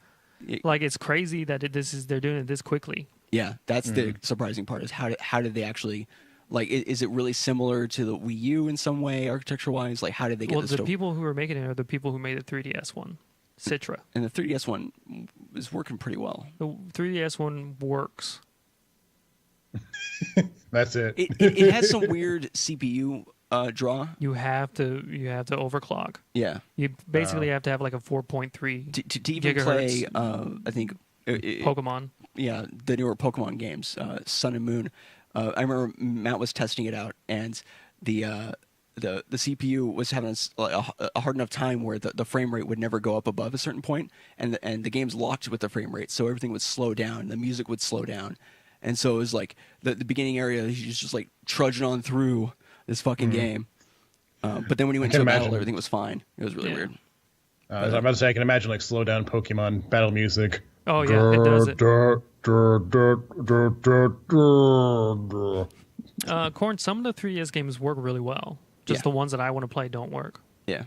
Speaker 3: Like it's crazy that they're doing it this quickly.
Speaker 1: Yeah, that's the surprising part, is how did they actually, like, is it really similar to the Wii U in some way, architecture wise? Like, how did they get this?
Speaker 3: The people who are making it are the people who made the 3DS one, Citra.
Speaker 1: And the 3DS one is working pretty well.
Speaker 3: The 3DS one works.
Speaker 2: That's it.
Speaker 1: It has some weird CPU draw.
Speaker 3: You have to overclock.
Speaker 1: Yeah.
Speaker 3: You basically have to have like a 4.3
Speaker 1: To even play, I think
Speaker 3: Pokemon.
Speaker 1: Yeah, the newer Pokemon games, Sun and Moon. I remember Matt was testing it out, and the CPU was having a hard enough time where the frame rate would never go up above a certain point, and the game's locked with the frame rate, so everything would slow down, the music would slow down, and so it was like the beginning area, he's just like trudging on through this fucking game, but then when he went to battle, everything was fine. It was really weird.
Speaker 2: I was about to say, I can imagine like slow down Pokemon battle music.
Speaker 3: Oh yeah, it does it. Corn, some of the 3DS games work really well. Just the ones that I want to play don't work.
Speaker 1: Yeah.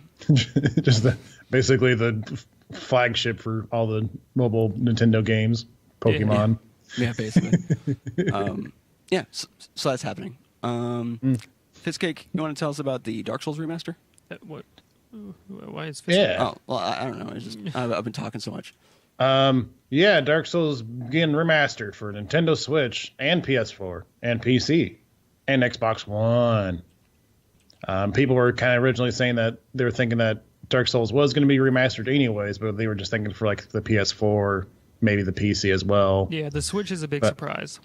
Speaker 2: Just basically the flagship for all the mobile Nintendo games, Pokemon.
Speaker 1: Yeah, basically. Yeah, so that's happening. Fizzcake, you want to tell us about the Dark Souls remaster?
Speaker 3: What? Why is
Speaker 2: Yeah.
Speaker 1: Oh, well, I don't know. It's just I've been talking so much.
Speaker 2: Yeah, Dark Souls getting remastered for Nintendo Switch and PS4 and PC and Xbox One. People were kind of originally saying that they were thinking that Dark Souls was going to be remastered anyways, but they were just thinking for like the PS4, maybe the PC as well.
Speaker 3: Yeah, the Switch is a big surprise.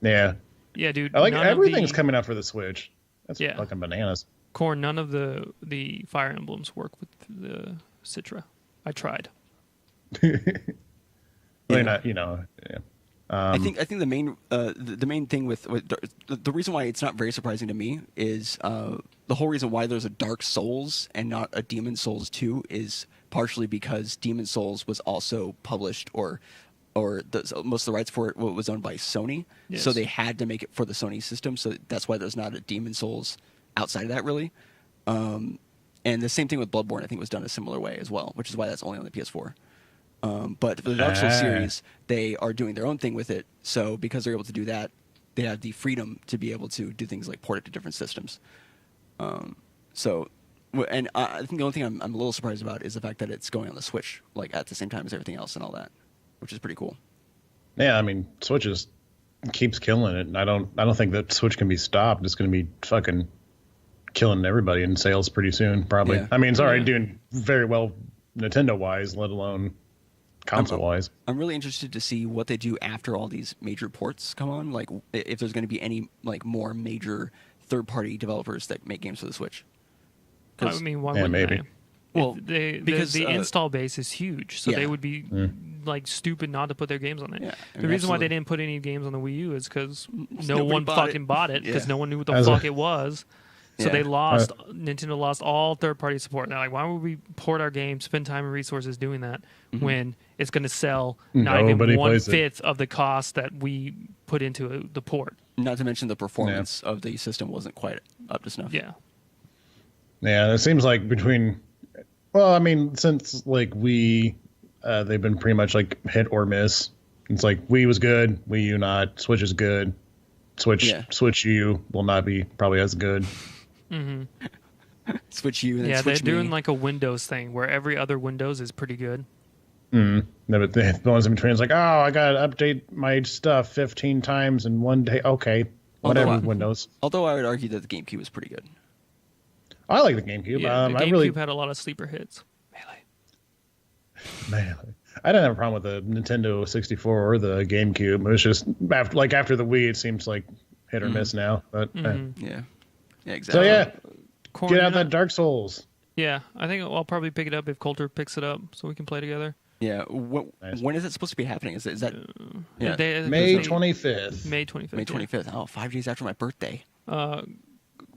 Speaker 2: Yeah.
Speaker 3: Yeah, dude.
Speaker 2: I like everything's coming out for the Switch. That's fucking bananas.
Speaker 3: Corn, none of the Fire Emblems work with the Citra. I tried.
Speaker 2: They're not, yeah.
Speaker 1: I think the main thing with the reason why it's not very surprising to me is the whole reason why there's a Dark Souls and not a Demon Souls 2 is partially because Demon Souls was also published or most of the rights for it was owned by Sony,
Speaker 3: Yes.
Speaker 1: so they had to make it for the Sony system. So that's why there's not a Demon Souls outside of that, really. And the same thing with Bloodborne, I think, was done a similar way as well, which is why that's only on the PS4. But for the Dark Souls series, they are doing their own thing with it. So because they're able to do that, they have the freedom to be able to do things like port it to different systems. And I think the only thing I'm a little surprised about is the fact that it's going on the Switch, like at the same time as everything else and all that, which is pretty cool.
Speaker 2: Yeah, I mean, Switch keeps killing it, and I don't think that Switch can be stopped. It's going to be fucking killing everybody in sales pretty soon, probably.
Speaker 1: Yeah.
Speaker 2: I mean, it's already doing very well Nintendo-wise, let alone console-wise.
Speaker 1: I'm really interested to see what they do after all these major ports come on. Like, if there's going to be any like more major third-party developers that make games for the Switch.
Speaker 3: I mean, why wouldn't
Speaker 2: maybe.
Speaker 3: they?
Speaker 1: Well,
Speaker 3: because the install base is huge, so they would be like stupid not to put their games on it.
Speaker 1: Yeah,
Speaker 3: the reason why they didn't put any games on the Wii U is because no
Speaker 1: nobody
Speaker 3: one
Speaker 1: bought
Speaker 3: fucking bought it because
Speaker 1: Yeah.
Speaker 3: no one knew what the fuck it was. So
Speaker 1: Yeah.
Speaker 3: they lost. Nintendo lost all third-party support. They're like, why would we port our game, spend time and resources doing that when it's going to sell not
Speaker 2: Nobody
Speaker 3: even
Speaker 2: plays it.
Speaker 3: 1/5 of the cost that we put into the port?
Speaker 1: Not to mention the performance of the system wasn't quite up to snuff.
Speaker 3: Yeah.
Speaker 2: Yeah, it seems like since like they've been pretty much like hit or miss. It's like Wii was good, Wii U not, Switch is good, Switch U will not be probably as good.
Speaker 1: Switch U and then
Speaker 3: Yeah,
Speaker 1: Switch
Speaker 3: they're doing
Speaker 1: Me.
Speaker 3: like a Windows thing where every other Windows is pretty good.
Speaker 2: No, but the ones in between is like, oh, I gotta update my stuff 15 times in one day. Okay, whatever. Windows.
Speaker 1: Although I would argue that the GameCube was pretty good.
Speaker 2: I like the GameCube.
Speaker 3: Yeah, the GameCube had a lot of sleeper hits.
Speaker 2: Man, I didn't have a problem with the Nintendo 64 or the GameCube. It was just after the Wii, it seems like hit or miss now. But
Speaker 1: Yeah,
Speaker 2: so
Speaker 1: exactly.
Speaker 2: yeah,
Speaker 3: Corn,
Speaker 2: get
Speaker 3: you're
Speaker 2: out that
Speaker 3: not-
Speaker 2: Dark Souls.
Speaker 3: Yeah, I think I'll probably pick it up if Coulter picks it up so we can play together.
Speaker 1: Yeah.
Speaker 2: Nice.
Speaker 1: When is it supposed to be happening? Is that yeah.
Speaker 2: May 25th.
Speaker 3: May 25th.
Speaker 1: May 25th? Oh, 5 days after my birthday.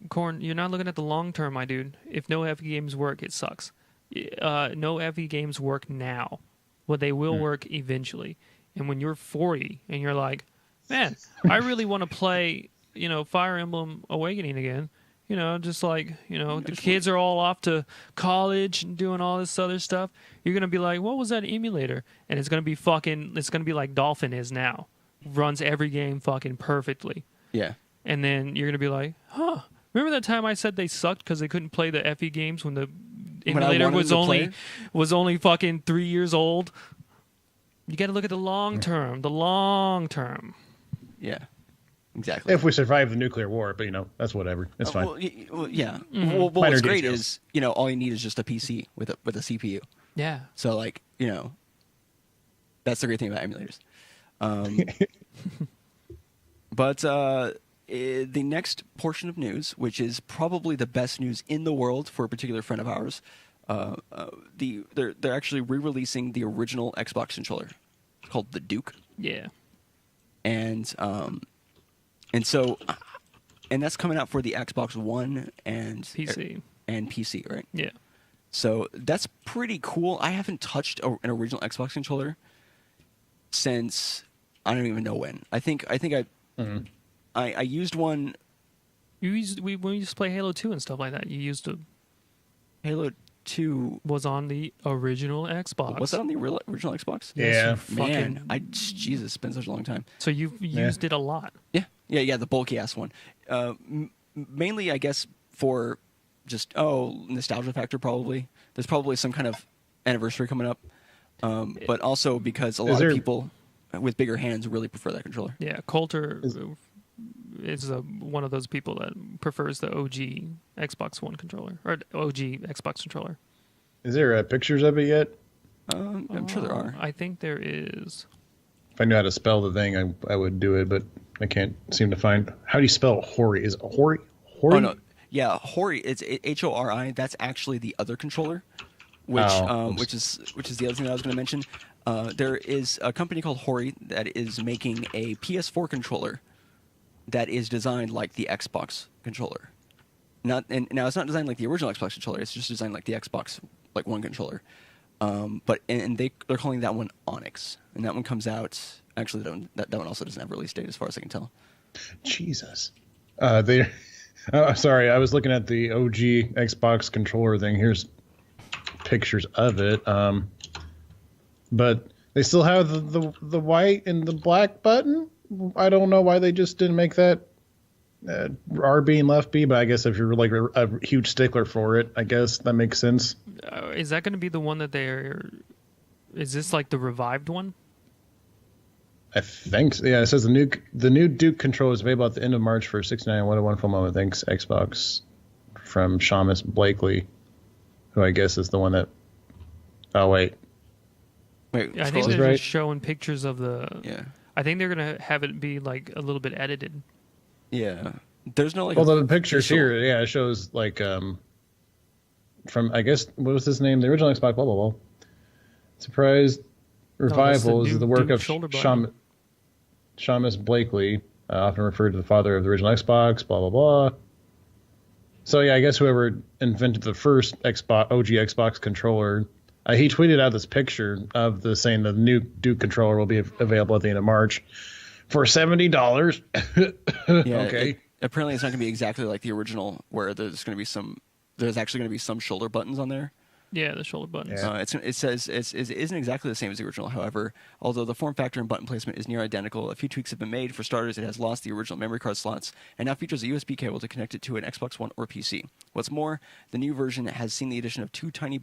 Speaker 3: Corn, you're not looking at the long term, my dude. If no FE games work, it sucks. No FE games work now. Well, they will work eventually. And when you're 40 and you're like, man, I really want to play, Fire Emblem Awakening again. Just like, the kids are all off to college and doing all this other stuff. You're going to be like, what was that emulator? And it's going to be like Dolphin is now. Runs every game fucking perfectly.
Speaker 1: Yeah.
Speaker 3: And then you're going to be like, huh, remember that time I said they sucked because they couldn't play the FE games when the emulator was only fucking 3 years old? You got to look at the long term. The long term.
Speaker 1: Yeah. Exactly.
Speaker 2: If we survive the nuclear war, but that's whatever. It's fine.
Speaker 1: Well, yeah. Well, what's great is all you need is just a PC with a CPU.
Speaker 3: Yeah.
Speaker 1: So like that's the great thing about emulators. But the next portion of news, which is probably the best news in the world for a particular friend of ours, they're actually re-releasing the original Xbox controller. It's called the Duke.
Speaker 3: Yeah.
Speaker 1: And so that's coming out for the Xbox One and PC, right?
Speaker 3: Yeah.
Speaker 1: So that's pretty cool. I haven't touched an original Xbox controller since I don't even know when. I think I used one.
Speaker 3: When we used to play Halo 2 and stuff like that, you used to.
Speaker 1: Halo 2
Speaker 3: was on the original Xbox.
Speaker 1: Was that on the original Xbox?
Speaker 2: Yeah.
Speaker 1: Man, Jesus, it's been such a long time.
Speaker 3: So you've used it a lot.
Speaker 1: Yeah, the bulky ass one. Mainly, I guess, for just nostalgia factor. Probably there's probably some kind of anniversary coming up, but also because a lot of people with bigger hands really prefer that controller.
Speaker 3: Yeah, Coulter is one of those people that prefers the OG Xbox One controller or OG Xbox controller.
Speaker 2: Is there pictures of it yet?
Speaker 1: I'm sure there are.
Speaker 3: I think there is.
Speaker 2: If I knew how to spell the thing, I would do it, but I can't seem to find. How do you spell Hori? Is it Hori? Hori?
Speaker 1: Oh no, yeah, Hori. It's HORI. That's actually the other controller, which is the other thing that I was going to mention. There is a company called Hori that is making a PS4 controller that is designed like the Xbox controller. Now it's not designed like the original Xbox controller. It's just designed like the Xbox One controller. But they're calling that one Onyx, and that one comes out. Actually, that one also doesn't have a release date, as far as I can tell.
Speaker 2: Jesus. Sorry, I was looking at the OG Xbox controller thing. Here's pictures of it. But they still have the white and the black button. I don't know why they just didn't make that R B and left B, but I guess if you're like a huge stickler for it, I guess that makes sense.
Speaker 3: Is that going to be the one that is this like the revived one?
Speaker 2: I think so. Yeah, it says the new Duke controller is available at the end of March for $69. What a wonderful moment. Thanks, Xbox, from Shamus Blakely, who I guess is the one that. Oh wait.
Speaker 3: Yeah, I think they're just showing pictures of the. Yeah. I think they're gonna have it be like a little bit edited.
Speaker 1: Yeah. There's no like.
Speaker 2: Well, the pictures here, yeah, it shows like from I guess what was his name? The original Xbox. Blah blah blah. Surprise Revival is the work of Shamus Blakely, often referred to the father of the original Xbox, blah, blah, blah. So, yeah, I guess whoever invented the first OG Xbox controller, he tweeted out this picture of saying the new Duke controller will be available at the end of March for $70.
Speaker 1: Yeah, okay. Apparently it's not going to be exactly like the original, where there's actually going to be some shoulder buttons on there.
Speaker 3: Yeah, the shoulder buttons.
Speaker 1: Yeah. It says it isn't exactly the same as the original. However, although the form factor and button placement is near identical, a few tweaks have been made. For starters, it has lost the original memory card slots and now features a USB cable to connect it to an Xbox One or PC. What's more, the new version has seen the addition of 2 tiny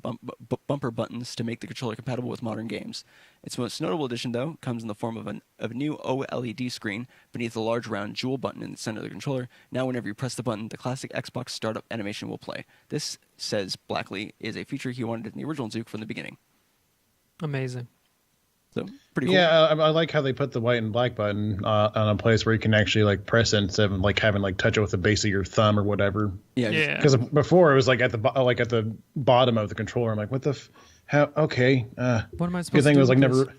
Speaker 1: bumper buttons to make the controller compatible with modern games. Its most notable addition, though, comes in the form of a new OLED screen beneath the large round jewel button in the center of the controller. Now, whenever you press the button, the classic Xbox startup animation will play. This, says Blackley, is a feature he wanted in the original Duke from the beginning.
Speaker 3: Amazing.
Speaker 1: So, pretty cool.
Speaker 2: Yeah, I like how they put the white and black button on a place where you can actually like press it instead of like having like touch it with the base of your thumb or whatever.
Speaker 3: Yeah.
Speaker 2: Because before it was like at the bottom of the controller. I'm like, what the how? Okay.
Speaker 3: What am I supposed
Speaker 2: good thing
Speaker 3: to do?
Speaker 2: It was like never.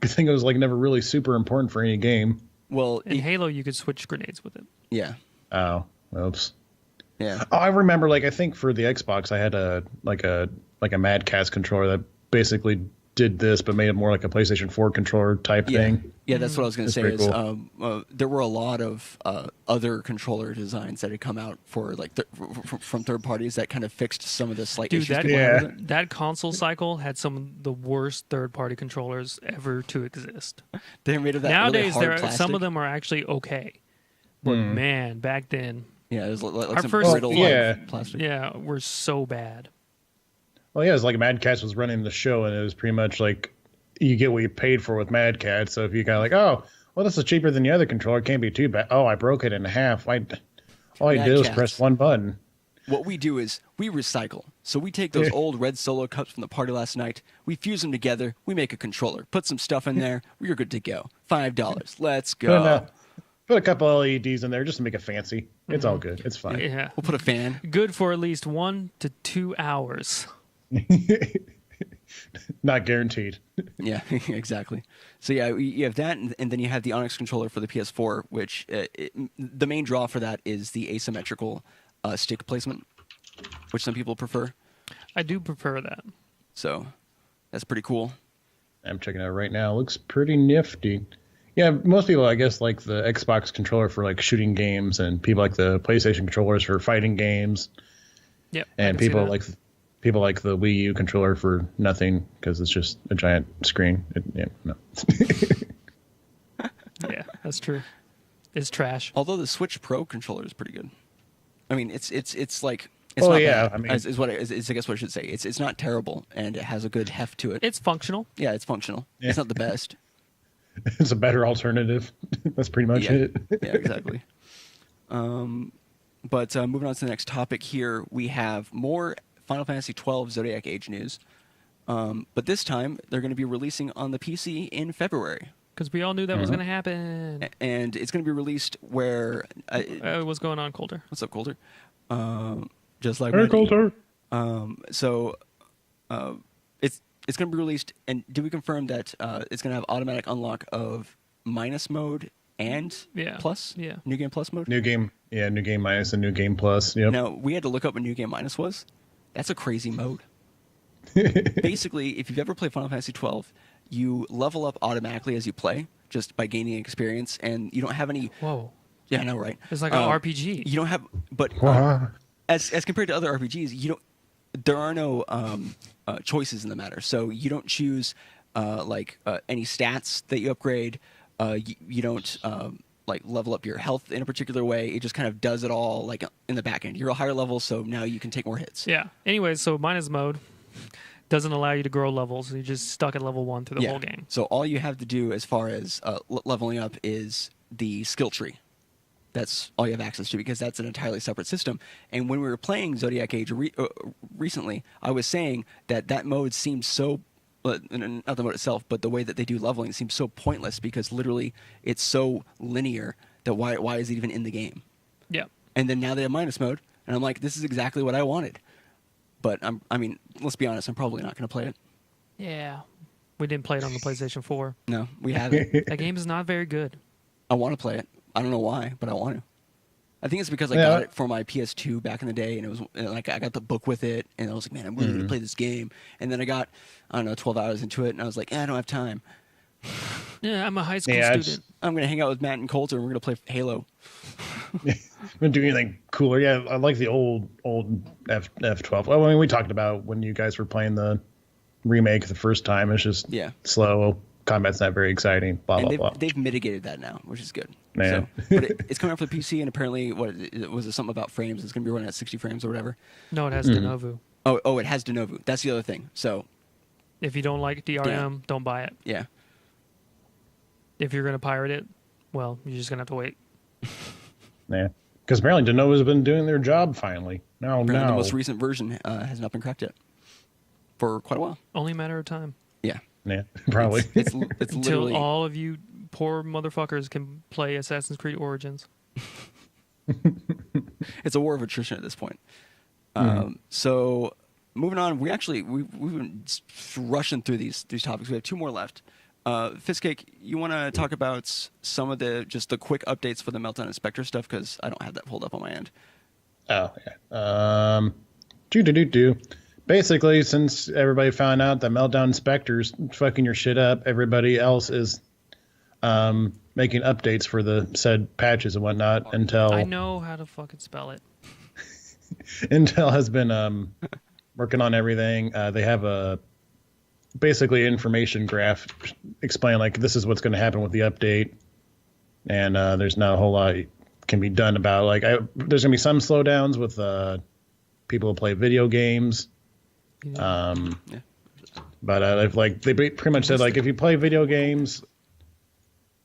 Speaker 2: Good thing it was like never really super important for any game.
Speaker 1: Well,
Speaker 3: in Halo, you could switch grenades with it.
Speaker 1: Yeah.
Speaker 2: Oh, oops.
Speaker 1: Yeah.
Speaker 2: Oh, I remember. Like, I think for the Xbox, I had a Mad Catz controller that basically did this, but made it more like a PlayStation 4 controller type thing.
Speaker 1: Yeah, that's what I was going to say. Is
Speaker 2: cool.
Speaker 1: There were a lot of other controller designs that had come out for like from third parties that kind of fixed some of the slight issues.
Speaker 3: That console cycle had some of the worst third-party controllers ever to exist.
Speaker 1: They're made of that
Speaker 3: nowadays.
Speaker 1: Really hard plastic.
Speaker 3: Some of them are actually okay, but man, back then,
Speaker 1: yeah, it was like
Speaker 3: our
Speaker 1: some
Speaker 3: first
Speaker 1: brittle plastic.
Speaker 3: Yeah, were so bad.
Speaker 2: Well, yeah, it's like Mad Catz was running the show, and it was pretty much like you get what you paid for with Mad Catz. So if you kind of like, oh, well, this is cheaper than the other controller, it can't be too bad. Oh, I broke it in half. All I did was press one button.
Speaker 1: What we do is we recycle. So we take those old red Solo cups from the party last night, we fuse them together, we make a controller, put some stuff in there, we're good to go. $5. Let's go.
Speaker 2: Put a couple LEDs in there just to make it fancy. It's all good. It's fine.
Speaker 3: Yeah.
Speaker 1: We'll put a fan.
Speaker 3: Good for at least 1 to 2 hours.
Speaker 2: Not guaranteed.
Speaker 1: Yeah, exactly. So yeah, you have that, and then you have the Onyx controller for the PS4, which the main draw for that is the asymmetrical stick placement, which some people prefer.
Speaker 3: I do prefer that.
Speaker 1: So that's pretty cool.
Speaker 2: I'm checking it out right now. It looks pretty nifty. Yeah, most people, I guess, like the Xbox controller for like shooting games, and people like the PlayStation controllers for fighting games.
Speaker 3: Yep.
Speaker 2: And people like the Wii U controller for nothing because it's just a giant screen. No.
Speaker 3: Yeah, that's true. It's trash.
Speaker 1: Although the Switch Pro controller is pretty good. I mean, it's like.
Speaker 2: It's
Speaker 1: not
Speaker 2: yeah.
Speaker 1: bad,
Speaker 2: I mean,
Speaker 1: is I guess what I should say. It's not terrible, and it has a good heft to it.
Speaker 3: It's functional.
Speaker 1: Yeah, it's functional. Yeah. It's not the best.
Speaker 2: It's a better alternative. That's pretty much it.
Speaker 1: Yeah, exactly. But moving on to the next topic here, we have more Final Fantasy XII Zodiac Age news. But this time, they're going to be releasing on the PC in February.
Speaker 3: Because we all knew that was going to happen.
Speaker 1: And it's going to be released where...
Speaker 3: what's going on, Coulter?
Speaker 1: What's up, Coulter? Just like...
Speaker 2: Hey, Coulter!
Speaker 1: It's going to be released, and do we confirm that it's going to have automatic unlock of minus mode and plus?
Speaker 3: Yeah.
Speaker 1: New Game Plus mode?
Speaker 2: New Game minus and New Game Plus. Yep.
Speaker 1: Now, we had to look up what New Game Minus was. That's a crazy mode. basically, if you've ever played Final Fantasy 12, you level up automatically as you play, just by gaining experience, and you don't have any.
Speaker 3: Whoa.
Speaker 1: Yeah, I know, right?
Speaker 3: It's like an RPG.
Speaker 1: You don't have, but as compared to other RPGs, you don't. There are no choices in the matter, so you don't choose any stats that you upgrade. You don't like level up your health in a particular way. It just kind of does it all like in the back end. You're a higher level, so now you can take more hits.
Speaker 3: Yeah. Anyways, so minus mode doesn't allow you to grow levels. You're just stuck at level 1 through the whole game.
Speaker 1: So all you have to do as far as leveling up is the skill tree. That's all you have access to, because that's an entirely separate system. And when we were playing Zodiac Age recently, I was saying that mode seems so, not the mode itself, but the way that they do leveling seems so pointless, because literally it's so linear that why is it even in the game?
Speaker 3: Yeah.
Speaker 1: And then now they have minus mode, and I'm like, this is exactly what I wanted. But I mean, let's be honest, I'm probably not going to play it.
Speaker 3: Yeah. We didn't play it on the PlayStation 4.
Speaker 1: No, we haven't.
Speaker 3: That game is not very good.
Speaker 1: I want to play it. I don't know why, but I want to. I think it's because I got it for my PS2 back in the day, and it was like I got the book with it, and I was like, man, I'm really going to play this game. And then I got, 12 hours into it, and I was like, I don't have time.
Speaker 3: Yeah, I'm a high school student.
Speaker 1: I'm going to hang out with Matt and Coulter, and we're going to play Halo.
Speaker 2: I'm going to do anything cooler. Yeah, I like the old F12. Well, I mean, we talked about when you guys were playing the remake the first time. It's just slow. Combat's not very exciting.
Speaker 1: They've mitigated that now, which is good.
Speaker 2: Man.
Speaker 1: So, but it's coming out for the PC, and apparently, was it something about frames? It's going to be running at 60 frames or whatever.
Speaker 3: No, it has de novo.
Speaker 1: Oh, it has de novo. That's the other thing. So,
Speaker 3: if you don't like DRM, don't buy it.
Speaker 1: Yeah.
Speaker 3: If you're going to pirate it, well, you're just going to have to wait.
Speaker 2: Yeah, because apparently de novo's been doing their job finally. Now,
Speaker 1: the most recent version has not been cracked yet for quite a while.
Speaker 3: Only a matter of time.
Speaker 1: Yeah.
Speaker 2: Yeah, probably.
Speaker 1: It's
Speaker 3: until
Speaker 1: literally
Speaker 3: all of you poor motherfuckers can play Assassin's Creed Origins.
Speaker 1: It's a war of attrition at this point. So moving on, we've been rushing through these topics. We have 2 more left. Fistcake, you want to talk about some of the quick updates for the Meltdown and Spectre stuff, because I don't have that pulled up on my end.
Speaker 2: Oh yeah. Basically, since everybody found out that Meltdown and Spectre's fucking your shit up, everybody else is making updates for the said patches and whatnot until...
Speaker 3: I know how to fucking spell it.
Speaker 2: Intel has been working on everything. They have basically information graph explaining, like, this is what's going to happen with the update. And there's not a whole lot can be done about, like, there's going to be some slowdowns with people who play video games. But if, like, they pretty much said, like, if you play video games,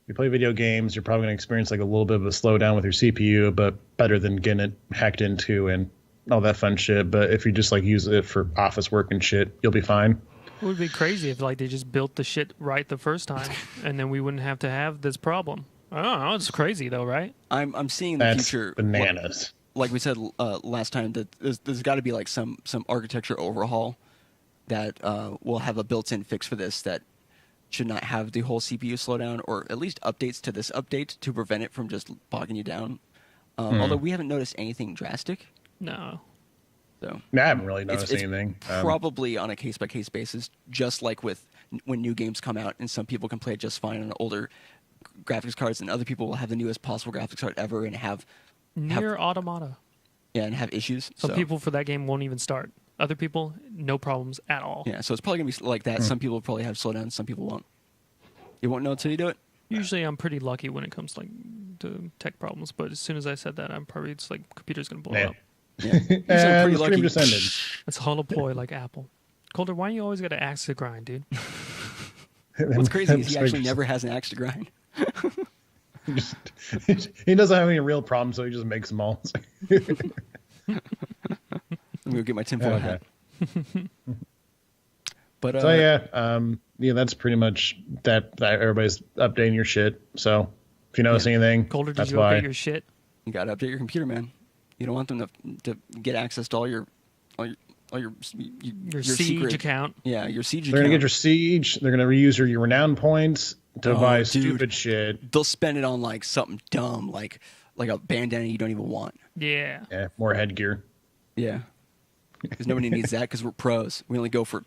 Speaker 2: you're probably going to experience like a little bit of a slowdown with your CPU, but better than getting it hacked into and all that fun shit. But if you just like use it for office work and shit, you'll be fine.
Speaker 3: It would be crazy if like they just built the shit right the first time, and then we wouldn't have to have this problem. I don't know. It's crazy though, right?
Speaker 1: I'm seeing in the future
Speaker 2: bananas.
Speaker 1: Like we said last time, that there's got to be like some architecture overhaul that will have a built-in fix for this that should not have the whole CPU slowdown, or at least updates to this update to prevent it from just bogging you down. Although we haven't noticed anything drastic.
Speaker 3: No.
Speaker 1: So
Speaker 2: I haven't really noticed anything.
Speaker 1: Probably on a case-by-case basis, just like with when new games come out, and some people can play it just fine on older graphics cards, and other people will have the newest possible graphics card ever and have
Speaker 3: Automata.
Speaker 1: Yeah, and have issues.
Speaker 3: Some people for that game won't even start. Other people, no problems at all.
Speaker 1: Yeah, so it's probably going to be like that. Some people will probably have slowdowns, some people won't. You won't know until you do it?
Speaker 3: Usually I'm pretty lucky when it comes to tech problems, but as soon as I said that, I'm probably just like, computer's going to blow up.
Speaker 1: Yeah. And the
Speaker 2: stream just ended.
Speaker 3: It's holoploy like Apple. Calder, why you always got an axe to grind, dude?
Speaker 1: What's crazy is he actually never has an axe to grind.
Speaker 2: He doesn't have any real problems, so he just makes them all.
Speaker 1: I'm going to get my tinfoil hat. But
Speaker 2: so yeah, that's pretty much that everybody's updating your shit. So if you notice anything,
Speaker 3: Calder,
Speaker 2: that's
Speaker 3: did you
Speaker 2: why.
Speaker 3: update your shit?
Speaker 1: You got to update your computer, man. You don't want them to get access to all your
Speaker 3: Siege
Speaker 1: secret
Speaker 3: account.
Speaker 1: Yeah, your Siege account.
Speaker 2: They're going to get your Siege. They're going to reuse your renown points to buy stupid shit.
Speaker 1: They'll spend it on like something dumb, like a bandana you don't even want.
Speaker 3: Yeah.
Speaker 2: Yeah, more headgear.
Speaker 1: Yeah. because nobody needs that because we're pros. We only go for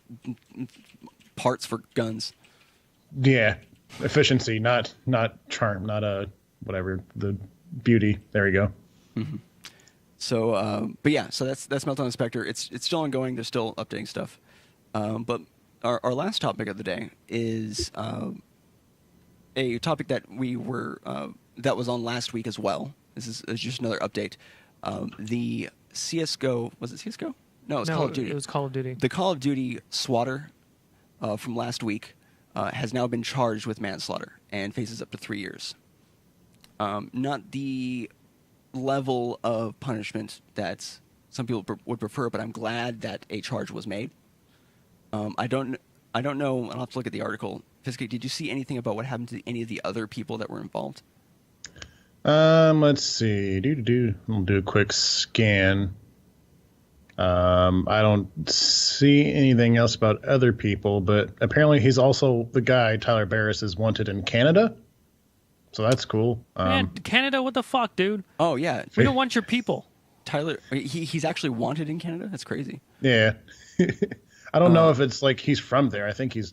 Speaker 1: parts for guns.
Speaker 2: Yeah, efficiency, not charm, not whatever the beauty. There we go.
Speaker 1: Mm-hmm. So, but yeah, so that's Meltdown and Spectre. It's still ongoing. They're still updating stuff. But our last topic of the day is a topic that that was on last week as well. This is just another update. The CS:GO, was it CS:GO? No, it was Call of Duty.
Speaker 3: It was Call of Duty.
Speaker 1: The Call of Duty Swatter from last week has now been charged with manslaughter and faces up to 3 years. Not the level of punishment that some people would prefer, but I'm glad that a charge was made. I don't know. I'll have to look at the article. Fiske, did you see anything about what happened to any of the other people that were involved?
Speaker 2: Let's see. We'll do a quick scan. I don't see anything else about other people, but apparently he's also the guy, Tyler Barris, is wanted in Canada. So that's cool.
Speaker 3: Man, Canada, what the fuck, dude?
Speaker 1: Oh, yeah.
Speaker 3: We don't want your people.
Speaker 1: Tyler, he's actually wanted in Canada? That's crazy.
Speaker 2: Yeah. I don't know if it's like he's from there. I think he's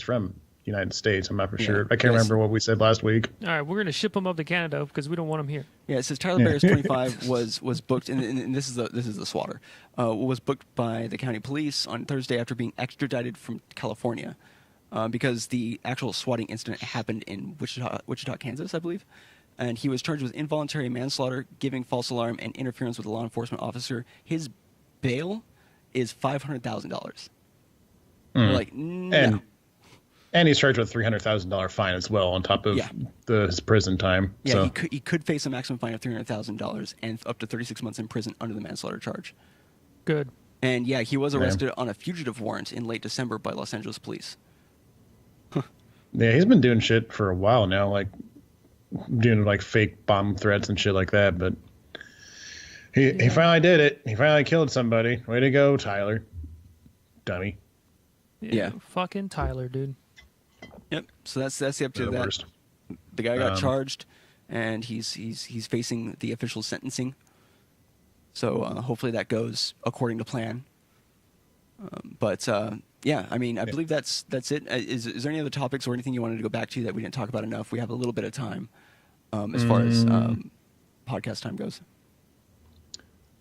Speaker 2: from the United States. I'm not for sure. I can't remember what we said last week.
Speaker 3: All right, we're going to ship him up to Canada because we don't want him here.
Speaker 1: Yeah, it says Tyler Barris, 25, was booked, and this is the swatter, was booked by the county police on Thursday after being extradited from California, because the actual swatting incident happened in Wichita, Kansas, I believe, and he was charged with involuntary manslaughter, giving false alarm, and interference with a law enforcement officer. His bail is $500,000. Like, no.
Speaker 2: And he's charged with a $300,000 fine as well on top of his prison time.
Speaker 1: Yeah,
Speaker 2: so.
Speaker 1: he could face a maximum fine of $300,000 and up to 36 months in prison under the manslaughter charge.
Speaker 3: Good.
Speaker 1: And yeah, he was arrested on a fugitive warrant in late December by Los Angeles police.
Speaker 2: Yeah, he's been doing shit for a while now, like doing like fake bomb threats and shit like that. But he finally did it. He finally killed somebody. Way to go, Tyler. Dummy.
Speaker 1: Yeah.
Speaker 3: Fucking Tyler, dude.
Speaker 1: Yep. So that's the update of that.
Speaker 2: Worst.
Speaker 1: The guy got charged, and he's facing the official sentencing. So hopefully that goes according to plan. Yeah, I mean, I believe that's it. Is there any other topics or anything you wanted to go back to that we didn't talk about enough? We have a little bit of time as far as podcast time goes.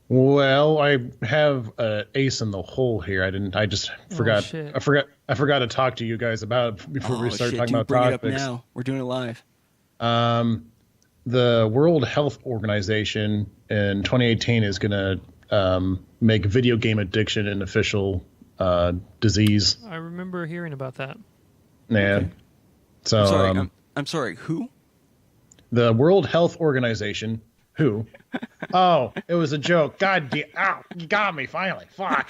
Speaker 2: Well, I have an ace in the hole here. I just forgot.
Speaker 3: Shit.
Speaker 2: I forgot to talk to you guys about it before we start talking about
Speaker 1: bring
Speaker 2: topics.
Speaker 1: It up now. We're doing it live.
Speaker 2: The World Health Organization in 2018 is going to make video game addiction an official disease.
Speaker 3: I remember hearing about that.
Speaker 2: Yeah.
Speaker 1: Okay.
Speaker 2: So
Speaker 1: I'm sorry. Who?
Speaker 2: The World Health Organization. Who? Oh, it was a joke. God damn! Ow, you got me finally. Fuck.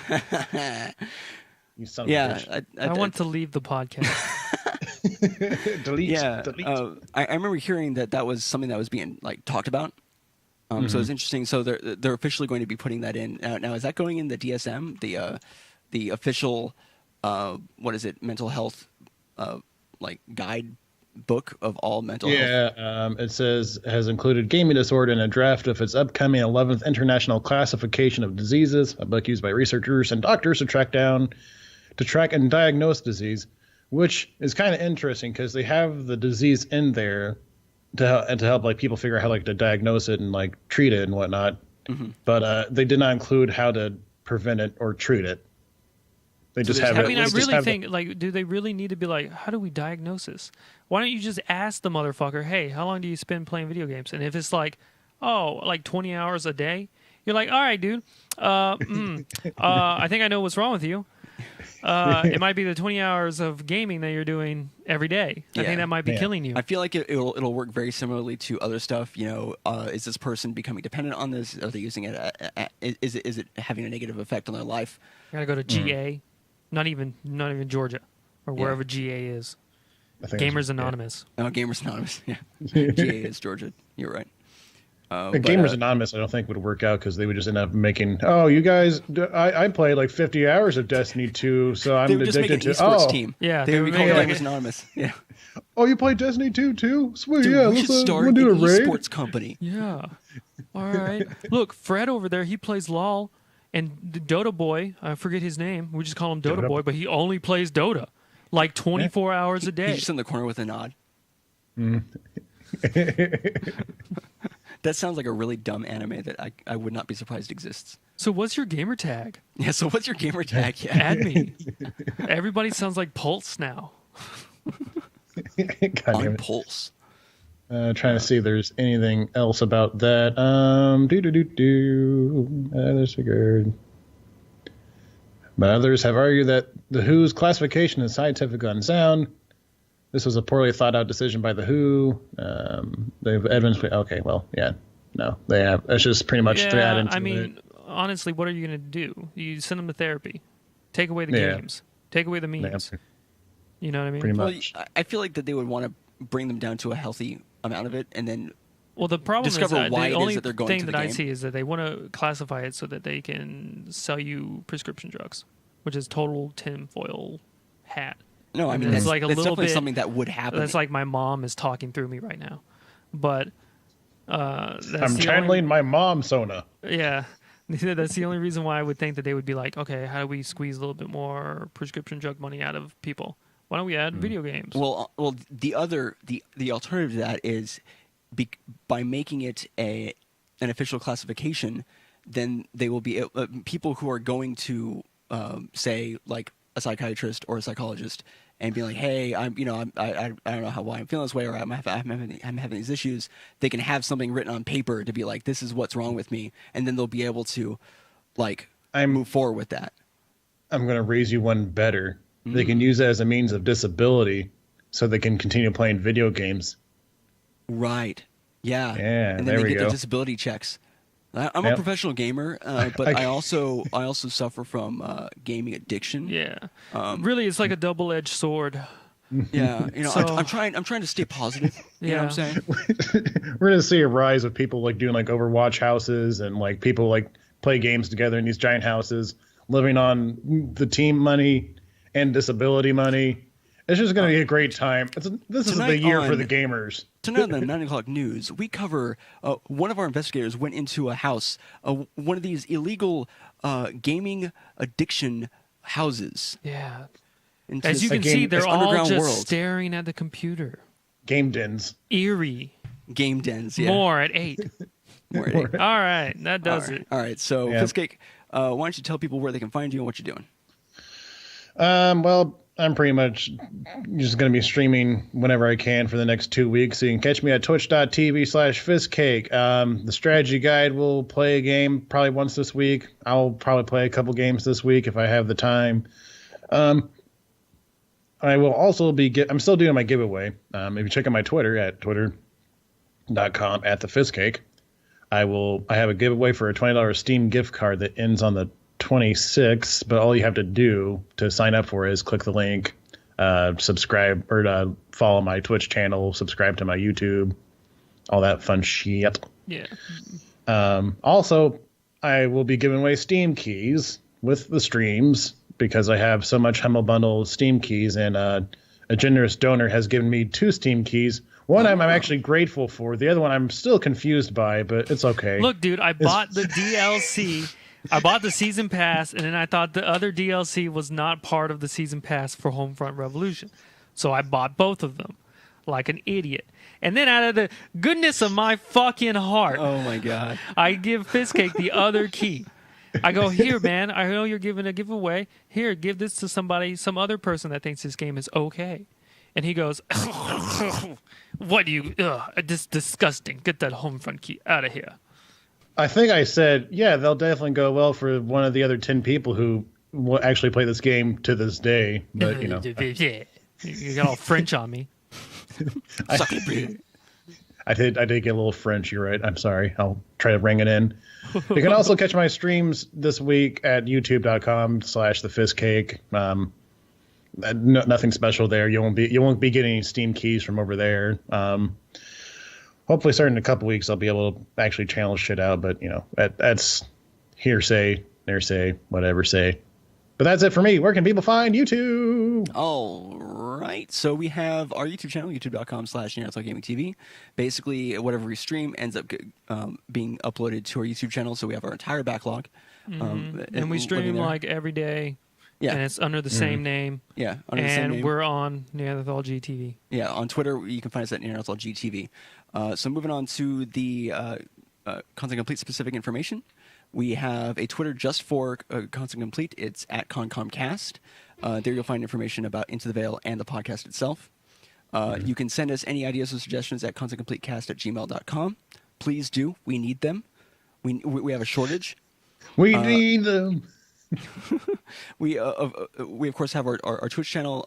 Speaker 2: You son of a bitch.
Speaker 3: I want to leave the podcast.
Speaker 2: Delete.
Speaker 1: Yeah.
Speaker 2: Delete.
Speaker 1: I remember hearing that was something that was being like talked about. So it's interesting. So they're officially going to be putting that in now. Is that going in the DSM, the official what is it, mental health like guide book of all mental health?
Speaker 2: Yeah, it says has included gaming disorder in a draft of its upcoming 11th International Classification of Diseases, a book used by researchers and doctors to track and diagnose disease, which is kind of interesting because they have the disease in there to help like people figure out how like to diagnose it and like treat it and whatnot. But they did not include how to prevent it or treat it. They just have it.
Speaker 3: I mean, I really think, like, do they really need to be like, how do we diagnose this? Why don't you just ask the motherfucker, hey, how long do you spend playing video games? And if it's like, oh, like 20 hours a day, you're like, all right, dude, I think I know what's wrong with you. It might be the 20 hours of gaming that you're doing every day. I think that might be killing you.
Speaker 1: I feel like it'll work very similarly to other stuff. You know, is this person becoming dependent on this? Are they using it? Is it having a negative effect on their life?
Speaker 3: You gotta go to GA, not even Georgia, or wherever GA is. Gamers Anonymous.
Speaker 1: Oh, Gamers Anonymous. Yeah, GA is Georgia. You're right.
Speaker 2: Gamers Anonymous, I don't think would work out because they would just end up making. Oh, you guys, I played like 50 hours of Destiny 2, so I'm addicted to.
Speaker 1: Esports team.
Speaker 3: Yeah,
Speaker 1: they would be called Gamers Anonymous. Yeah.
Speaker 2: Oh, you played Destiny 2 too? Sweet.
Speaker 1: Dude,
Speaker 2: yeah,
Speaker 1: we should start an esports company.
Speaker 3: Yeah. All right. Look, Fred over there, he plays LOL. And the Dota boy, I forget his name. We just call him Dota
Speaker 2: Dota.
Speaker 3: boy, but he only plays Dota like 24 hours a day.
Speaker 1: He's just in the corner with a nod. That sounds like a really dumb anime that I would not be surprised exists.
Speaker 3: So what's your gamer tag?
Speaker 1: Yeah, so what's your gamer tag? Yeah.
Speaker 3: Add me. Everybody sounds like Pulse now.
Speaker 2: God damn
Speaker 1: On
Speaker 2: it.
Speaker 1: Pulse.
Speaker 2: Trying to see if there's anything else about that. That's good. But others have argued that the WHO's classification is scientific unsound. This was a poorly thought out decision by the WHO. They've evidence. Okay, well, yeah, no, they have. That's just pretty much that into
Speaker 3: I mean,
Speaker 2: it.
Speaker 3: honestly, what are you going to do? You send them to therapy. Take away the
Speaker 2: Yeah.
Speaker 3: games. Take away the memes.
Speaker 2: Yeah,
Speaker 3: You know what I mean?
Speaker 2: pretty
Speaker 1: Well,
Speaker 2: much.
Speaker 1: I feel like that they would want to bring them down to a healthy amount of it, and then
Speaker 3: Well, the problem
Speaker 1: discover
Speaker 3: is that
Speaker 1: why it
Speaker 3: the
Speaker 1: is
Speaker 3: only
Speaker 1: that they're going
Speaker 3: thing
Speaker 1: to
Speaker 3: that
Speaker 1: the
Speaker 3: I
Speaker 1: game.
Speaker 3: see is that they want to classify it so that they can sell you prescription drugs, which is total tinfoil hat.
Speaker 1: no, I
Speaker 3: And
Speaker 1: mean
Speaker 3: it's
Speaker 1: that's,
Speaker 3: like a
Speaker 1: that's
Speaker 3: little
Speaker 1: definitely
Speaker 3: bit-
Speaker 1: something that would happen.
Speaker 3: That's like my mom is talking through me right now, but that's
Speaker 2: I'm
Speaker 3: the
Speaker 2: channeling
Speaker 3: only,
Speaker 2: my mom, Sona.
Speaker 3: yeah. That's the only reason why I would think that they would be like, okay, how do we squeeze a little bit more prescription drug money out of people? Why don't we add video games?
Speaker 1: well, the alternative to that is by making it an official classification, then they will be people who are going to say like a psychiatrist or a psychologist and be like, hey, I don't know why I'm feeling this way, or I'm having these issues. They can have something written on paper to be like, this is what's wrong with me, and then they'll be able to like move forward with that.
Speaker 2: I'm going to raise you one better. They can use it as a means of disability so they can continue playing video games.
Speaker 1: Right. Yeah.
Speaker 2: Yeah,
Speaker 1: And then
Speaker 2: there
Speaker 1: they
Speaker 2: we
Speaker 1: get
Speaker 2: go.
Speaker 1: their disability checks. I'm a
Speaker 2: Yep.
Speaker 1: professional gamer, but I also suffer from gaming addiction.
Speaker 3: yeah, really, it's like a double-edged sword.
Speaker 1: Yeah.
Speaker 3: So-
Speaker 1: I'm trying to stay positive. You know what I'm
Speaker 3: Yeah.
Speaker 1: saying?
Speaker 2: We're going to see a rise of people like doing like Overwatch houses and like people like play games together in these giant houses, living on the team money and disability money. It's just going to be a great time. This is the
Speaker 1: Tonight
Speaker 2: year for
Speaker 1: on-
Speaker 2: the gamers.
Speaker 1: Tonight on the 9 o'clock news, we cover one of our investigators went into a house, one of these illegal gaming addiction houses.
Speaker 3: Yeah.
Speaker 1: Into
Speaker 3: As you
Speaker 1: this
Speaker 3: can see, they're
Speaker 1: this
Speaker 3: all
Speaker 1: underground
Speaker 3: just
Speaker 1: world.
Speaker 3: staring at the computer.
Speaker 2: Game dens.
Speaker 3: Eerie.
Speaker 1: Game dens. Yeah.
Speaker 3: More at 8.
Speaker 1: More at 8.
Speaker 3: All right, that does
Speaker 1: All right.
Speaker 3: it.
Speaker 1: All right. So,
Speaker 2: Yeah.
Speaker 1: Fizzcake, why don't you tell people where they can find you and what you're doing?
Speaker 2: Well, I'm pretty much just going to be streaming whenever I can for the next 2 weeks. So you can catch me at twitch.tv/Fizzcake. The strategy guide will play a game probably once this week. I'll probably play a couple games this week if I have the time. I will also be I'm still doing my giveaway. If you check out my Twitter at twitter.com/thefizzcake, I have a giveaway for a $20 Steam gift card that ends on the 26th, but all you have to do to sign up for it is click the link, subscribe or follow my Twitch channel, subscribe to my YouTube, all that fun shit.
Speaker 3: Yeah.
Speaker 2: Also, I will be giving away Steam keys with the streams because I have so much Humble Bundle Steam keys, and a generous donor has given me 2 Steam keys. One I'm actually grateful for. The other one I'm still confused by, but it's okay.
Speaker 3: Look, dude, I bought the DLC. I bought the season pass, and then I thought the other DLC was not part of the season pass for Homefront Revolution. So I bought both of them like an idiot. And then out of the goodness of my fucking heart,
Speaker 1: Oh my god.
Speaker 3: I give Fizzcake the other key. I go, here, man, I know you're giving a giveaway. Here, give this to somebody, some other person that thinks this game is okay. And he goes, what do you, this disgusting. Get that Homefront key out of here.
Speaker 2: I think I said, yeah, they'll definitely go well for one of the other 10 people who will actually play this game to this day. But,
Speaker 3: You got all French on me.
Speaker 2: I did get a little French. You're right. I'm sorry. I'll try to ring it in. You can also catch my streams this week at youtube.com/thefizzcake. Nothing special there. You won't be getting any Steam keys from over there. Hopefully, starting in a couple weeks, I'll be able to actually channel shit out. But that's hearsay, whatever say. But that's it for me. Where can people find YouTube?
Speaker 1: All right. So we have our YouTube channel, youtube.com/NearTalkGamingTV. Basically, whatever we stream ends up being uploaded to our YouTube channel. So we have our entire backlog.
Speaker 3: And we stream like every day.
Speaker 1: Yeah.
Speaker 3: And it's under the same name.
Speaker 1: Yeah. Under the same name.
Speaker 3: And we're on Neanderthal GTV.
Speaker 1: Yeah. On Twitter, you can find us at Neanderthal GTV. So moving on to the Content Complete specific information. We have a Twitter just for Content Complete. It's at ConcomCast. There you'll find information about Into the Veil and the podcast itself. You can send us any ideas or suggestions at contentcompletecast@gmail.com. Please do. We need them. We have a shortage.
Speaker 2: We need them.
Speaker 1: We of course have our Twitch channel,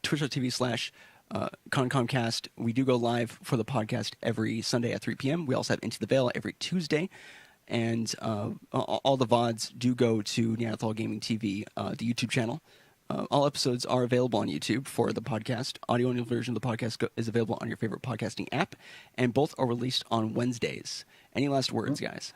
Speaker 1: twitch.tv/ConcomCast. We do go live for the podcast every Sunday at 3 p.m. We also have Into the Veil every Tuesday. And all the VODs do go to Neanderthal Gaming TV, the YouTube channel. All episodes are available on YouTube for the podcast. Audio-only version of the podcast is available on your favorite podcasting app. And both are released on Wednesdays. Any last words, guys?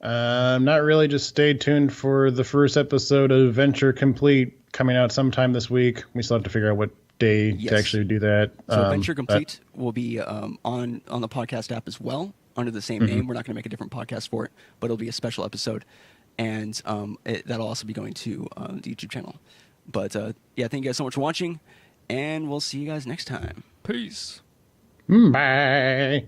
Speaker 2: Not really. Just stay tuned for the first episode of Venture Complete coming out sometime this week. We still have to figure out what day to actually do that.
Speaker 1: So Venture Complete will be on the podcast app as well under the same name. We're not going to make a different podcast for it, but it'll be a special episode. And that'll also be going to the YouTube channel. But yeah, thank you guys so much for watching, and we'll see you guys next time.
Speaker 3: Peace.
Speaker 2: Bye.